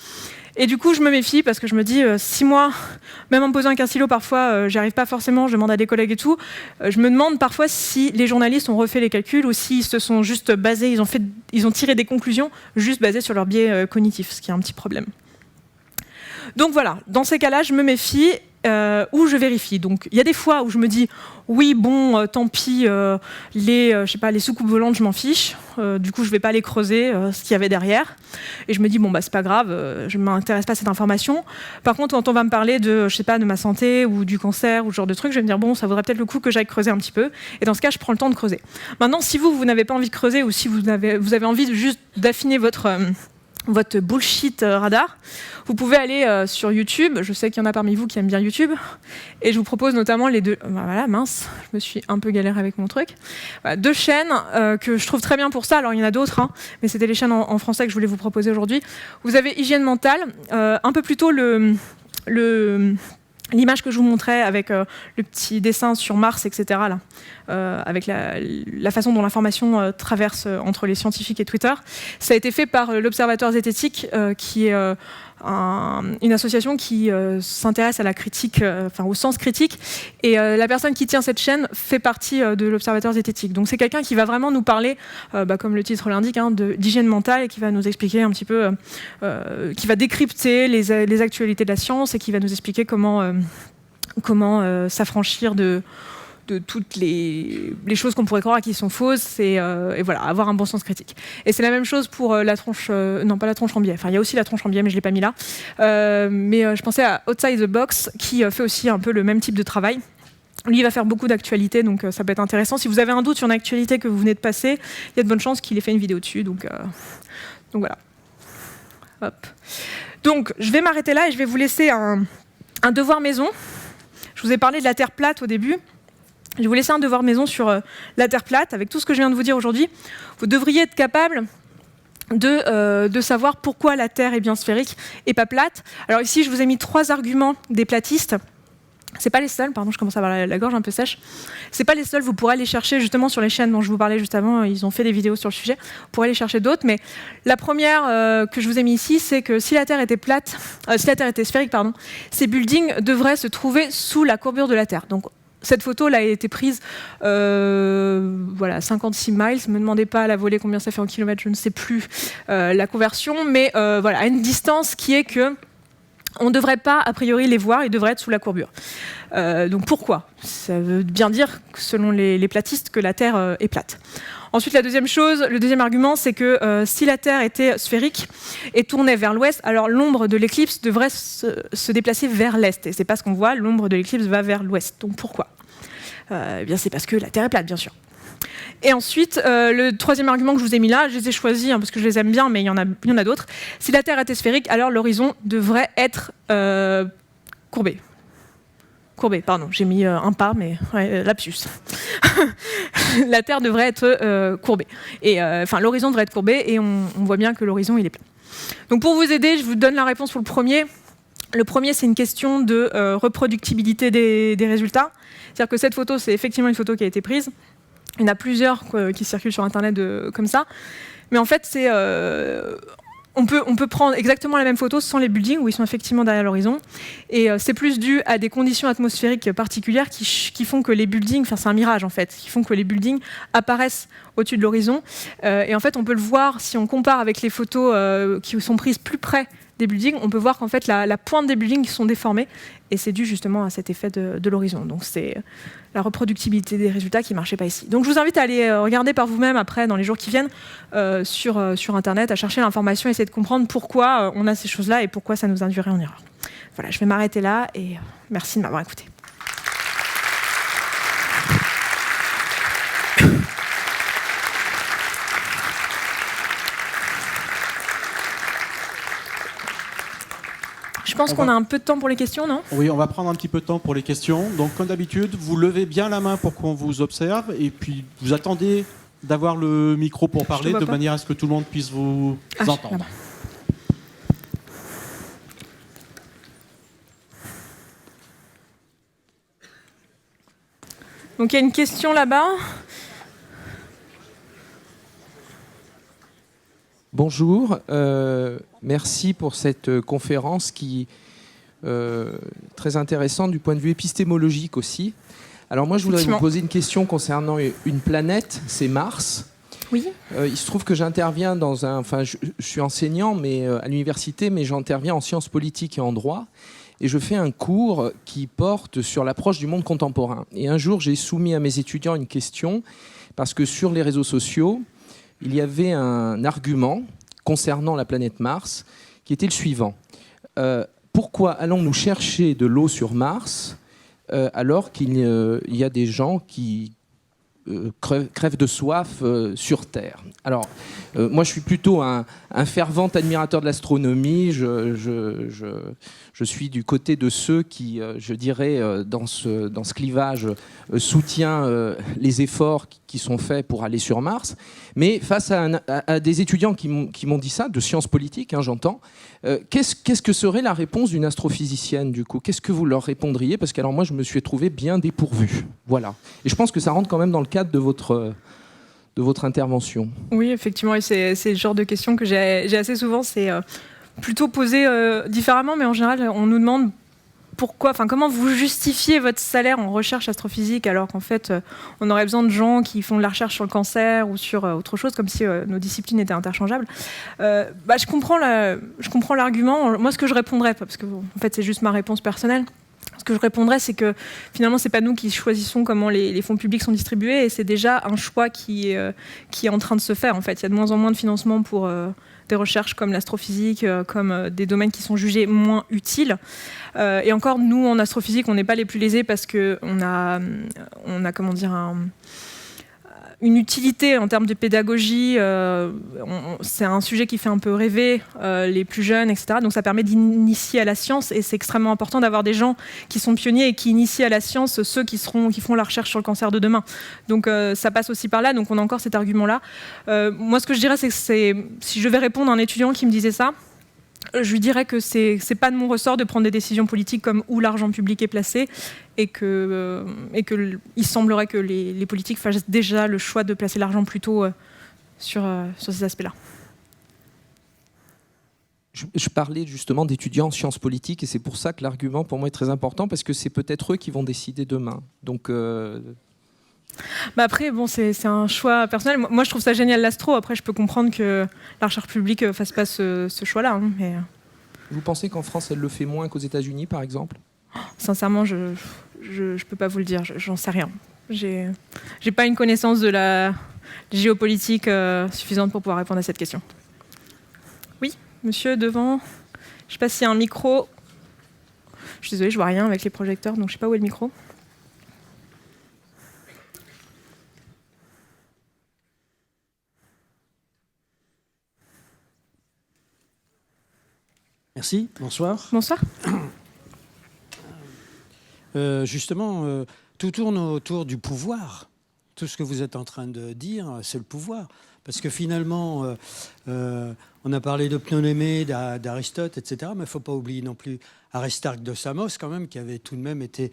Et du coup, je me méfie parce que je me dis, si moi, même en me posant avec un stylo, parfois, j'y arrive pas forcément, je demande à des collègues et tout, je me demande parfois si les journalistes ont refait les calculs ou s'ils se sont juste basés, ils ont tiré des conclusions juste basées sur leur biais cognitif, ce qui est un petit problème. Donc voilà, dans ces cas-là, je me méfie ou je vérifie. Donc il y a des fois où je me dis, oui, bon, tant pis, les soucoupes volantes, je m'en fiche. Du coup, je ne vais pas aller creuser ce qu'il y avait derrière. Et je me dis, bon, bah, c'est pas grave, je ne m'intéresse pas à cette information. Par contre, quand on va me parler de ma santé ou du cancer ou ce genre de truc, je vais me dire, bon, ça vaudrait peut-être le coup que j'aille creuser un petit peu. Et dans ce cas, je prends le temps de creuser. Maintenant, si vous n'avez pas envie de creuser ou si vous avez envie juste d'affiner votre bullshit radar, vous pouvez aller sur YouTube. Je sais qu'il y en a parmi vous qui aiment bien YouTube. Et je vous propose notamment les deux... Voilà, mince, je me suis un peu galéré avec mon truc. Voilà, 2 chaînes que je trouve très bien pour ça. Alors, il y en a d'autres, hein, mais c'était les chaînes en français que je voulais vous proposer aujourd'hui. Vous avez Hygiène Mentale, un peu plus tôt l'image que je vous montrais avec le petit dessin sur Mars, etc., là, avec la façon dont l'information traverse entre les scientifiques et Twitter, ça a été fait par l'Observatoire zététique, qui est une association qui s'intéresse à la critique, au sens critique, et la personne qui tient cette chaîne fait partie de l'Observatoire zététique. Donc c'est quelqu'un qui va vraiment nous parler, comme le titre l'indique, hein, d'hygiène mentale, et qui va nous expliquer un petit peu, qui va décrypter les actualités de la science et qui va nous expliquer comment s'affranchir de toutes les choses qu'on pourrait croire qui sont fausses et voilà, avoir un bon sens critique. Et c'est la même chose pour la tronche, non pas la tronche en biais, enfin il y a aussi la tronche en biais mais je ne l'ai pas mis là, mais je pensais à Outside the Box qui fait aussi un peu le même type de travail. Lui, il va faire beaucoup d'actualités, donc ça peut être intéressant. Si vous avez un doute sur une actualité que vous venez de passer, il y a de bonnes chances qu'il ait fait une vidéo dessus, donc voilà. Hop. Donc je vais m'arrêter là et je vais vous laisser un devoir maison. Je vous ai parlé de la Terre plate au début. Je vais vous laisser un devoir maison sur la Terre plate. Avec tout ce que je viens de vous dire aujourd'hui, vous devriez être capable de savoir pourquoi la Terre est bien sphérique et pas plate. Alors ici, je vous ai mis 3 arguments des platistes. C'est pas les seuls, pardon, je commence à avoir la gorge un peu sèche. C'est pas les seuls, vous pourrez aller chercher justement sur les chaînes dont je vous parlais juste avant, ils ont fait des vidéos sur le sujet, vous pourrez aller chercher d'autres, mais la première que je vous ai mis ici, c'est que si la Terre était sphérique, ces buildings devraient se trouver sous la courbure de la Terre. Donc cette photo là a été prise 56 miles, ne me demandez pas à la volée combien ça fait en kilomètres, je ne sais plus la conversion, mais voilà, à une distance qui est que on ne devrait pas, a priori, les voir, ils devraient être sous la courbure. Donc pourquoi ? Ça veut bien dire, selon les platistes, que la Terre est plate. Ensuite, le deuxième argument, c'est que si la Terre était sphérique et tournait vers l'ouest, alors l'ombre de l'éclipse devrait se déplacer vers l'est. Et c'est pas ce qu'on voit, l'ombre de l'éclipse va vers l'ouest. Donc pourquoi ? Eh bien, c'est parce que la Terre est plate, bien sûr. Et ensuite, le troisième argument que je vous ai mis là, je les ai choisis parce que je les aime bien, mais il y en a d'autres. Si la Terre était sphérique, alors l'horizon devrait être courbé. Courbé, pardon, j'ai mis un pas, mais lapsus. La Terre devrait être courbée. Et l'horizon devrait être courbé, et on voit bien que l'horizon, il est plat. Donc pour vous aider, je vous donne la réponse pour le premier. Le premier, c'est une question de reproductibilité des résultats. C'est-à-dire que cette photo, c'est effectivement une photo qui a été prise. Il y en a plusieurs qui circulent sur Internet comme ça. Mais en fait, on peut prendre exactement la même photo sans les buildings, où ils sont effectivement derrière l'horizon. Et c'est plus dû à des conditions atmosphériques particulières qui font que les buildings, c'est un mirage en fait, qui font que les buildings apparaissent au-dessus de l'horizon. Et en fait, on peut le voir si on compare avec les photos qui sont prises plus près des buildings, on peut voir qu'en fait la pointe des buildings sont déformées, et c'est dû justement à cet effet de l'horizon. Donc c'est la reproductibilité des résultats qui ne marchait pas ici. Donc je vous invite à aller regarder par vous-même après, dans les jours qui viennent, sur Internet, à chercher l'information, essayer de comprendre pourquoi on a ces choses-là et pourquoi ça nous induirait en erreur. Voilà, je vais m'arrêter là, et merci de m'avoir écouté. Je pense qu'on a un peu de temps pour les questions, non ? Oui, on va prendre un petit peu de temps pour les questions. Donc, comme d'habitude, vous levez bien la main pour qu'on vous observe, et puis vous attendez d'avoir le micro pour parler, de manière à ce que tout le monde puisse vous entendre. Donc, il y a une question là-bas. Bonjour, merci pour cette conférence qui est très intéressante du point de vue épistémologique aussi. Alors moi je voudrais vous poser une question concernant une planète, c'est Mars. Oui. Il se trouve que j'interviens je suis enseignant à l'université, mais j'interviens en sciences politiques et en droit. Et je fais un cours qui porte sur l'approche du monde contemporain. Et un jour j'ai soumis à mes étudiants une question, parce que sur les réseaux sociaux, il y avait un argument concernant la planète Mars qui était le suivant. Pourquoi allons-nous chercher de l'eau sur Mars alors qu'il y a des gens qui crèvent de soif sur Terre? Alors, moi, je suis plutôt un fervent admirateur de l'astronomie. Je suis du côté de ceux qui, je dirais, dans ce clivage, soutient les efforts qui sont faits pour aller sur Mars. Mais face à des étudiants qui m'ont dit ça, de sciences politiques, j'entends, qu'est-ce que serait la réponse d'une astrophysicienne, du coup? Qu'est-ce que vous leur répondriez? Parce que alors, moi, je me suis trouvé bien dépourvu. Voilà. Et je pense que ça rentre quand même dans le cadre de votre intervention. Oui, effectivement, et c'est le genre de questions que j'ai assez souvent. C'est plutôt posé différemment, mais en général, on nous demande comment vous justifiez votre salaire en recherche astrophysique, alors qu'en fait, on aurait besoin de gens qui font de la recherche sur le cancer ou sur autre chose, comme si nos disciplines étaient interchangeables. Je comprends l'argument. Moi, ce que je répondrais, parce que en fait, c'est juste ma réponse personnelle. Ce que je répondrais, c'est que finalement, c'est pas nous qui choisissons comment les fonds publics sont distribués, et c'est déjà un choix qui est en train de se faire. En fait, il y a de moins en moins de financement pour des recherches comme l'astrophysique, comme des domaines qui sont jugés moins utiles. Et encore, nous, en astrophysique, on n'est pas les plus lésés parce qu'on a une utilité en termes de pédagogie. C'est un sujet qui fait un peu rêver les plus jeunes, etc. Donc ça permet d'initier à la science, et c'est extrêmement important d'avoir des gens qui sont pionniers et qui initient à la science ceux qui font la recherche sur le cancer de demain. Donc ça passe aussi par là, donc on a encore cet argument-là. Moi, ce que je dirais, c'est que si je devais répondre à un étudiant qui me disait ça, je lui dirais que c'est pas de mon ressort de prendre des décisions politiques comme où l'argent public est placé, et il semblerait que les politiques fassent déjà le choix de placer l'argent plutôt sur ces aspects-là. Je parlais justement d'étudiants en sciences politiques, et c'est pour ça que l'argument pour moi est très important, parce que c'est peut-être eux qui vont décider demain. Donc après, c'est un choix personnel. Moi, je trouve ça génial, l'astro. Après, je peux comprendre que la recherche publique ne fasse pas ce choix-là. Mais vous pensez qu'en France, elle le fait moins qu'aux États-Unis, par exemple? Sincèrement, je peux pas vous le dire. J'en sais rien. J'ai pas une connaissance de la géopolitique suffisante pour pouvoir répondre à cette question. Oui, monsieur, devant. Je sais pas s'il y a un micro. Je suis désolée, je vois rien avec les projecteurs, donc je sais pas où est le micro. Merci, bonsoir. Bonsoir. Justement, tout tourne autour du pouvoir. Tout ce que vous êtes en train de dire, c'est le pouvoir. Parce que finalement, on a parlé de Ptolémée, d'Aristote, etc. Mais il ne faut pas oublier non plus Aristarque de Samos, quand même, qui avait tout de même été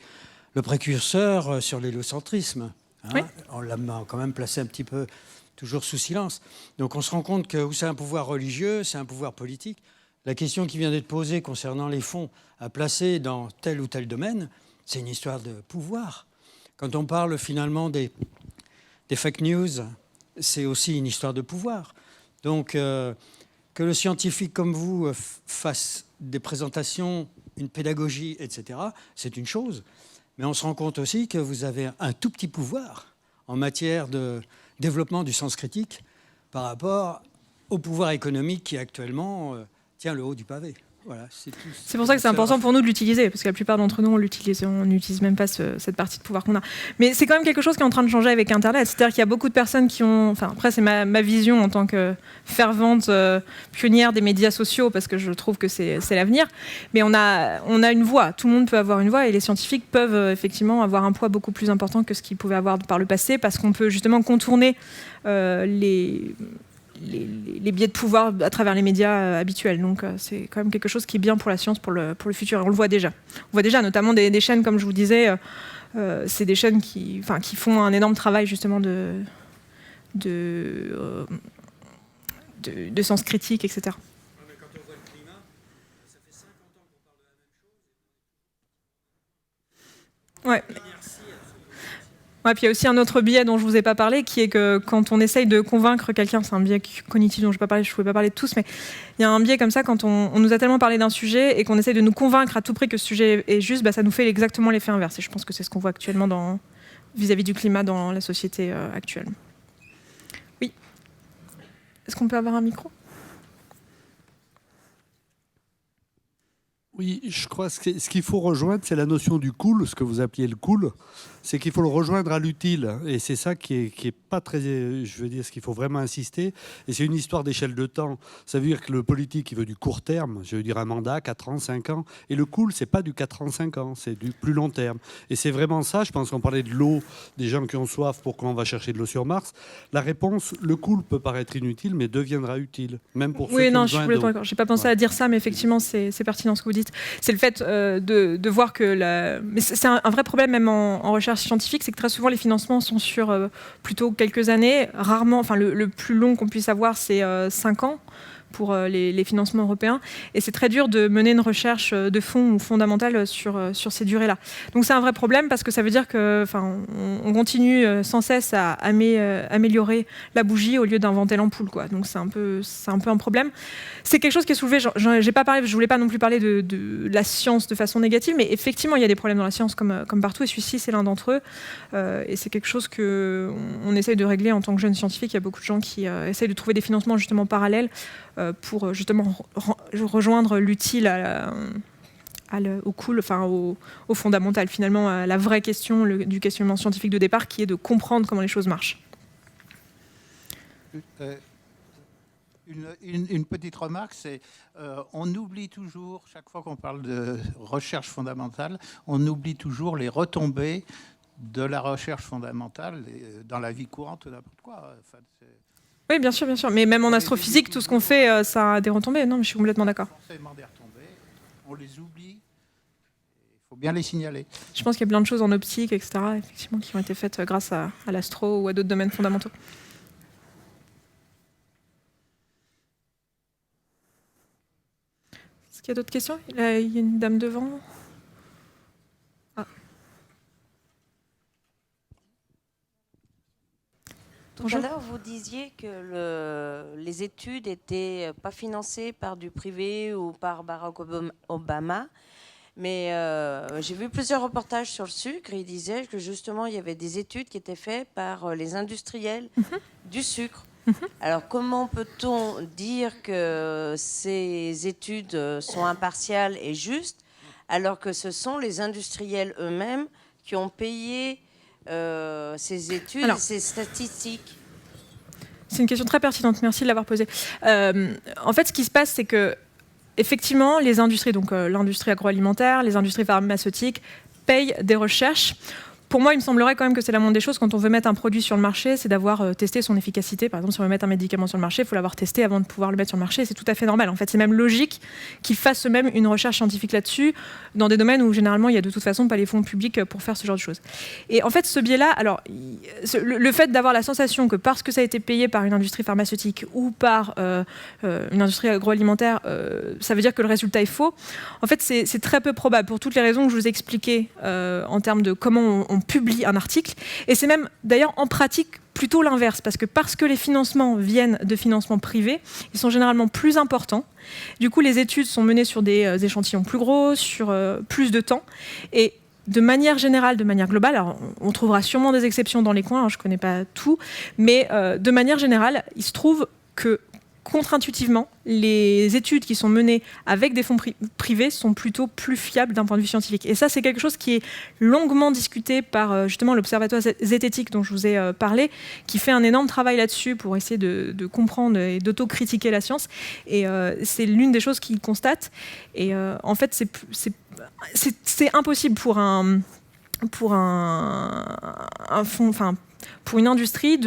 le précurseur sur l'héliocentrisme. Hein. Oui. On l'a quand même placé un petit peu toujours sous silence. Donc on se rend compte que c'est un pouvoir religieux, c'est un pouvoir politique. La question qui vient d'être posée concernant les fonds à placer dans tel ou tel domaine, c'est une histoire de pouvoir. Quand on parle finalement des fake news, c'est aussi une histoire de pouvoir. Donc que le scientifique comme vous fasse des présentations, une pédagogie, etc., c'est une chose. Mais on se rend compte aussi que vous avez un tout petit pouvoir en matière de développement du sens critique par rapport au pouvoir économique qui actuellement tient le haut du pavé. Voilà, c'est pour ça que c'est important pour nous de l'utiliser, parce que la plupart d'entre nous, on n'utilise même pas cette partie de pouvoir qu'on a. Mais c'est quand même quelque chose qui est en train de changer avec Internet. C'est-à-dire qu'il y a beaucoup de personnes qui ont... Enfin, après, c'est ma vision en tant que fervente pionnière des médias sociaux, parce que je trouve que c'est l'avenir. Mais on a une voix. Tout le monde peut avoir une voix, et les scientifiques peuvent effectivement avoir un poids beaucoup plus important que ce qu'ils pouvaient avoir par le passé, parce qu'on peut justement contourner les biais de pouvoir à travers les médias habituels. Donc c'est quand même quelque chose qui est bien pour la science, pour le futur. Et on le voit déjà. On voit déjà notamment des chaînes, comme je vous disais, c'est des chaînes qui font un énorme travail justement de sens critique, etc. Mais quand on voit le climat, ça fait 50 ans qu'on parle de la même chose. Ouais. Ouais, puis il y a aussi un autre biais dont je ne vous ai pas parlé, qui est que quand on essaye de convaincre quelqu'un, c'est un biais cognitif dont je ne pouvais pas parler de tous, mais il y a un biais comme ça, quand on nous a tellement parlé d'un sujet et qu'on essaye de nous convaincre à tout prix que ce sujet est juste, ça nous fait exactement l'effet inverse. Et je pense que c'est ce qu'on voit actuellement vis-à-vis du climat dans la société actuelle. Oui. Est-ce qu'on peut avoir un micro ? Oui, je crois que ce qu'il faut rejoindre, c'est la notion du cool, ce que vous appeliez le cool. C'est qu'il faut le rejoindre à l'utile. Et c'est ça qui est pas très... Je veux dire, ce qu'il faut vraiment insister. Et c'est une histoire d'échelle de temps. Ça veut dire que le politique, il veut du court terme. Je veux dire un mandat, 4 ans, 5 ans. Et le cool, c'est pas du 4 ans, 5 ans. C'est du plus long terme. Et c'est vraiment ça. Je pense qu'on parlait de l'eau, des gens qui ont soif, pourquoi on va chercher de l'eau sur Mars. La réponse, le cool peut paraître inutile, mais deviendra utile. Même pour ceux qui ont besoin d'eau. D'accord. J'ai pas pensé à dire ça, mais effectivement, c'est pertinent ce que vous dites. C'est le fait de voir que... Mais c'est un vrai problème même en recherche scientifique, c'est que très souvent les financements sont sur plutôt quelques années. Rarement, le plus long qu'on puisse avoir, c'est 5 ans pour les financements européens. Et c'est très dur de mener une recherche de fond ou fondamentale sur ces durées-là. Donc c'est un vrai problème parce que ça veut dire qu'on continue sans cesse à améliorer la bougie au lieu d'inventer l'ampoule, quoi. Donc c'est un peu un problème. C'est quelque chose qui est soulevé. Je voulais pas non plus parler de la science de façon négative, mais effectivement il y a des problèmes dans la science comme partout, et celui-ci c'est l'un d'entre eux. Et c'est quelque chose qu'on essaye de régler en tant que jeune scientifique. Il y a beaucoup de gens qui essayent de trouver des financements justement parallèles pour justement rejoindre l'utile au cool, au fondamental, finalement, à la vraie question du questionnement scientifique de départ, qui est de comprendre comment les choses marchent. Une petite remarque, c'est on oublie toujours, chaque fois qu'on parle de recherche fondamentale, on oublie toujours les retombées de la recherche fondamentale dans la vie courante ou n'importe quoi. Enfin, oui, bien sûr. Mais même en astrophysique, tout ce qu'on fait, ça a des retombées. Non, mais je suis complètement d'accord. Forcément des retombées. On les oublie. Il faut bien les signaler. Je pense qu'il y a plein de choses en optique, etc., effectivement, qui ont été faites grâce à l'astro ou à d'autres domaines fondamentaux. Est-ce qu'il y a d'autres questions ? Il y a une dame devant. Tout à l'heure, vous disiez que les études n'étaient pas financées par du privé ou par Barack Obama. Mais j'ai vu plusieurs reportages sur le sucre et ils disaient que justement, il y avait des études qui étaient faites par les industriels du sucre. Alors, comment peut-on dire que ces études sont impartiales et justes alors que ce sont les industriels eux-mêmes qui ont payé ces études et ces statistiques? C'est une question très pertinente, merci de l'avoir posée. En fait, ce qui se passe, c'est que effectivement, les industries, donc l'industrie agroalimentaire, les industries pharmaceutiques, payent des recherches. Pour moi, il me semblerait quand même que c'est la moindre des choses quand on veut mettre un produit sur le marché, c'est d'avoir testé son efficacité. Par exemple, si on veut mettre un médicament sur le marché, il faut l'avoir testé avant de pouvoir le mettre sur le marché. C'est tout à fait normal. En fait, c'est même logique qu'ils fassent eux-mêmes une recherche scientifique là-dessus, dans des domaines où généralement il y a de toute façon pas les fonds publics pour faire ce genre de choses. Et en fait, ce biais-là, alors le fait d'avoir la sensation que parce que ça a été payé par une industrie pharmaceutique ou par une industrie agroalimentaire, ça veut dire que le résultat est faux. En fait, c'est très peu probable pour toutes les raisons que je vous ai expliquées en termes de comment on publie un article. Et c'est même d'ailleurs en pratique plutôt l'inverse, parce que les financements viennent de financements privés, ils sont généralement plus importants. Du coup, les études sont menées sur des échantillons plus gros, sur plus de temps. Et de manière générale, de manière globale, alors on trouvera sûrement des exceptions dans les coins, hein, je ne connais pas tout, mais de manière générale, il se trouve que contre-intuitivement, les études qui sont menées avec des fonds privés sont plutôt plus fiables d'un point de vue scientifique. Et ça, c'est quelque chose qui est longuement discuté par justement l'Observatoire zététique dont je vous ai parlé, qui fait un énorme travail là-dessus pour essayer de comprendre et d'autocritiquer la science. Et c'est l'une des choses qu'il constate. Et en fait, c'est impossible pour une industrie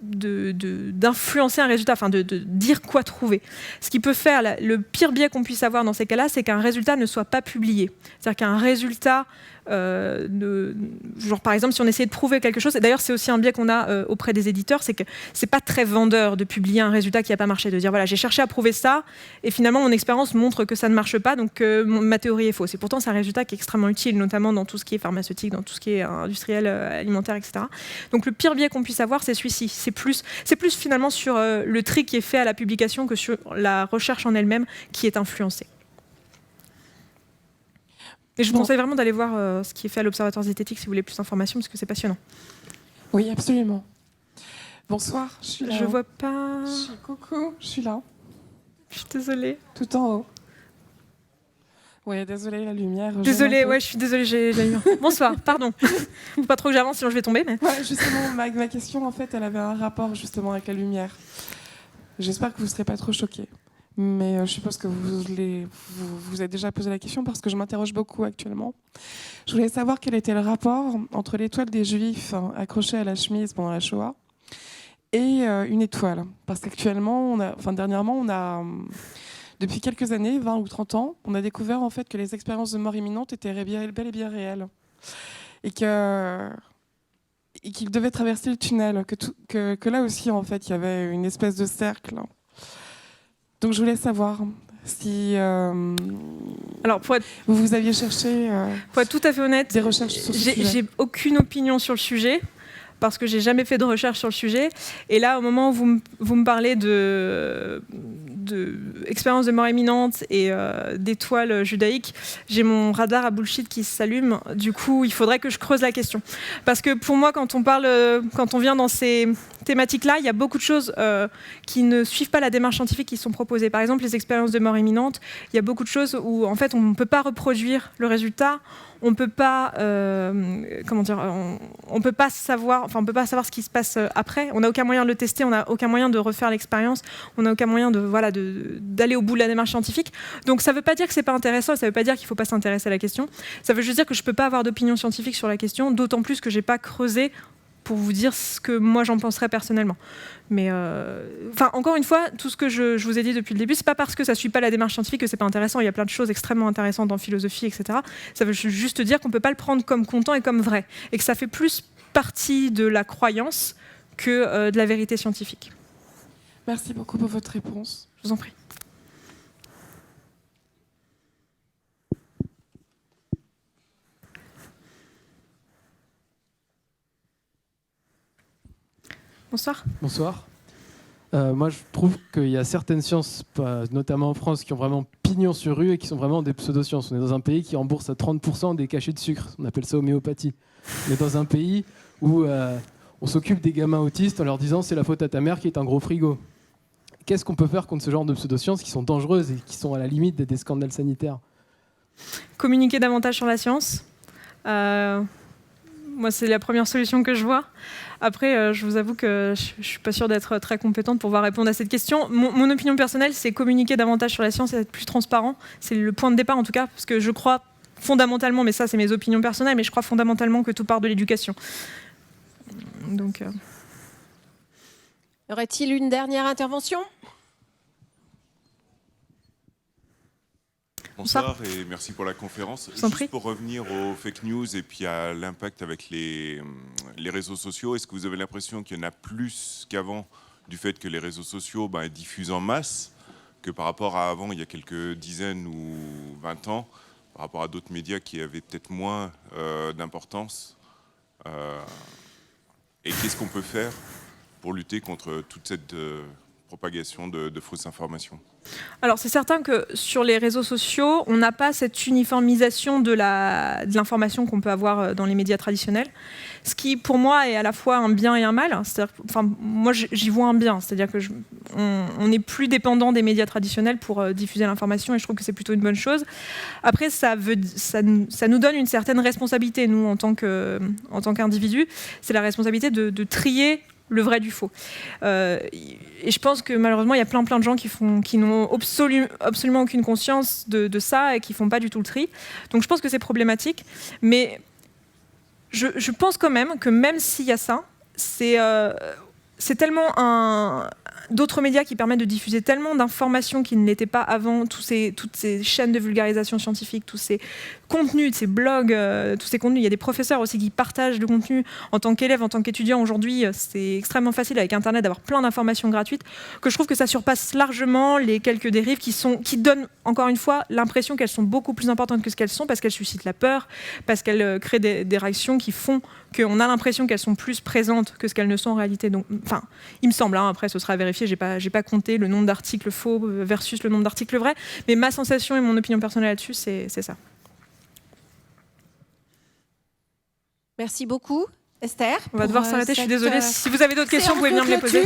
d'influencer un résultat, enfin de dire quoi trouver. Ce qui peut faire, le pire biais qu'on puisse avoir dans ces cas-là, c'est qu'un résultat ne soit pas publié. C'est-à-dire qu'un résultat, genre par exemple, si on essayait de prouver quelque chose, et d'ailleurs c'est aussi un biais qu'on a auprès des éditeurs, c'est que c'est pas très vendeur de publier un résultat qui n'a pas marché, de dire voilà, j'ai cherché à prouver ça, et finalement mon expérience montre que ça ne marche pas, donc ma théorie est fausse. Et pourtant c'est un résultat qui est extrêmement utile, notamment dans tout ce qui est pharmaceutique, dans tout ce qui est industriel, alimentaire, etc. Donc le pire biais qu'on puisse avoir, c'est celui-ci. C'est plus finalement sur le tri qui est fait à la publication que sur la recherche en elle-même qui est influencée. Et je vous conseille vraiment d'aller voir ce qui est fait à l'Observatoire zététique si vous voulez plus d'informations, parce que c'est passionnant. Oui, absolument. Bonsoir, je suis là. Je vois pas... Coucou, je suis là. Je suis désolée. Tout en haut. Oui, désolée, la lumière... Désolée, ouais, je suis désolée, j'ai la lumière. Bonsoir, pardon. Faut pas trop que j'avance, sinon je vais tomber. Mais... Ouais, justement, ma question, en fait, elle avait un rapport justement avec la lumière. J'espère que vous ne serez pas trop choqués. Mais je suppose que vous avez déjà posé la question parce que je m'interroge beaucoup actuellement. Je voulais savoir quel était le rapport entre l'étoile des Juifs accrochée à la chemise pendant la Shoah et une étoile. Parce qu'actuellement, dernièrement, on a, depuis quelques années, 20 ou 30 ans, on a découvert en fait que les expériences de mort imminente étaient bel et bien réelles. Et qu'il devait traverser le tunnel, que là aussi, en fait, il y avait une espèce de cercle. Donc je voulais savoir si alors, vous aviez cherché pour être tout à fait honnête, des recherches sur ce sujet. J'ai aucune opinion sur le sujet parce que j'ai jamais fait de recherche sur le sujet. Et là, au moment où vous me parlez de expérience de mort imminente et d'étoiles judaïques, j'ai mon radar à bullshit qui s'allume. Du coup, il faudrait que je creuse la question. Parce que pour moi, quand on vient dans ces thématiques-là, il y a beaucoup de choses qui ne suivent pas la démarche scientifique qui sont proposées. Par exemple, les expériences de mort imminente, il y a beaucoup de choses où en fait, on ne peut pas reproduire le résultat. On peut pas, on peut pas savoir ce qui se passe après. On n'a aucun moyen de le tester, on n'a aucun moyen de refaire l'expérience, on n'a aucun moyen d'aller au bout de la démarche scientifique. Donc ça ne veut pas dire que c'est pas intéressant, ça ne veut pas dire qu'il ne faut pas s'intéresser à la question. Ça veut juste dire que je ne peux pas avoir d'opinion scientifique sur la question, d'autant plus que j'ai pas creusé pour vous dire ce que moi j'en penserais personnellement. Mais encore une fois, tout ce que je vous ai dit depuis le début, c'est pas parce que ça suit pas la démarche scientifique que c'est pas intéressant. Il y a plein de choses extrêmement intéressantes en philosophie, etc. Ça veut juste dire qu'on peut pas le prendre comme comptant et comme vrai, et que ça fait plus partie de la croyance que de la vérité scientifique. Merci beaucoup pour votre réponse. Je vous en prie. Bonsoir. Bonsoir. Moi, je trouve qu'il y a certaines sciences, notamment en France, qui ont vraiment pignon sur rue et qui sont vraiment des pseudosciences. On est dans un pays qui rembourse à 30% des cachets de sucre. On appelle ça homéopathie. On est dans un pays où on s'occupe des gamins autistes en leur disant « c'est la faute à ta mère qui est un gros frigo ». Qu'est-ce qu'on peut faire contre ce genre de pseudosciences qui sont dangereuses et qui sont à la limite des scandales sanitaires ? Communiquer davantage sur la science. Moi, c'est la première solution que je vois. Après, je vous avoue que je ne suis pas sûre d'être très compétente pour pouvoir répondre à cette question. Mon opinion personnelle, c'est communiquer davantage sur la science et être plus transparent. C'est le point de départ, en tout cas, parce que je crois fondamentalement, mais ça, c'est mes opinions personnelles, mais je crois fondamentalement que tout part de l'éducation. Donc, Y aurait-il une dernière intervention ? Bonsoir et merci pour la conférence. Juste pour revenir aux fake news et puis à l'impact avec les réseaux sociaux, est-ce que vous avez l'impression qu'il y en a plus qu'avant du fait que les réseaux sociaux diffusent en masse que par rapport à avant, il y a quelques dizaines ou 20 ans, par rapport à d'autres médias qui avaient peut-être moins d'importance et qu'est-ce qu'on peut faire pour lutter contre toute cette propagation de fausses informations ? Alors c'est certain que sur les réseaux sociaux, on n'a pas cette uniformisation de l'information qu'on peut avoir dans les médias traditionnels, ce qui pour moi est à la fois un bien et un mal. Moi j'y vois un bien, c'est-à-dire que on n'est plus dépendant des médias traditionnels pour diffuser l'information et je trouve que c'est plutôt une bonne chose. Après ça nous donne une certaine responsabilité, nous en tant qu'individus, c'est la responsabilité de trier le vrai du faux. Et je pense que malheureusement, il y a plein de gens qui n'ont absolument aucune conscience de ça et qui ne font pas du tout le tri. Donc je pense que c'est problématique. Mais je pense quand même que même s'il y a ça, c'est tellement d'autres médias qui permettent de diffuser tellement d'informations qui ne l'étaient pas avant, toutes ces chaînes de vulgarisation scientifique, tous ces contenus, ces blogs, tous ces contenus. Il y a des professeurs aussi qui partagent le contenu en tant qu'élève, en tant qu'étudiant. Aujourd'hui, c'est extrêmement facile avec Internet d'avoir plein d'informations gratuites, que je trouve que ça surpasse largement les quelques dérives qui donnent, encore une fois, l'impression qu'elles sont beaucoup plus importantes que ce qu'elles sont, parce qu'elles suscitent la peur, parce qu'elles créent des réactions qui font qu'on a l'impression qu'elles sont plus présentes que ce qu'elles ne sont en réalité. Donc, il me semble, après ce sera vérifié, j'ai pas compté le nombre d'articles faux versus le nombre d'articles vrais, mais ma sensation et mon opinion personnelle là-dessus, c'est ça. Merci beaucoup, Esther. On va devoir s'arrêter, je suis désolée. Si vous avez d'autres questions, vous pouvez venir me les poser.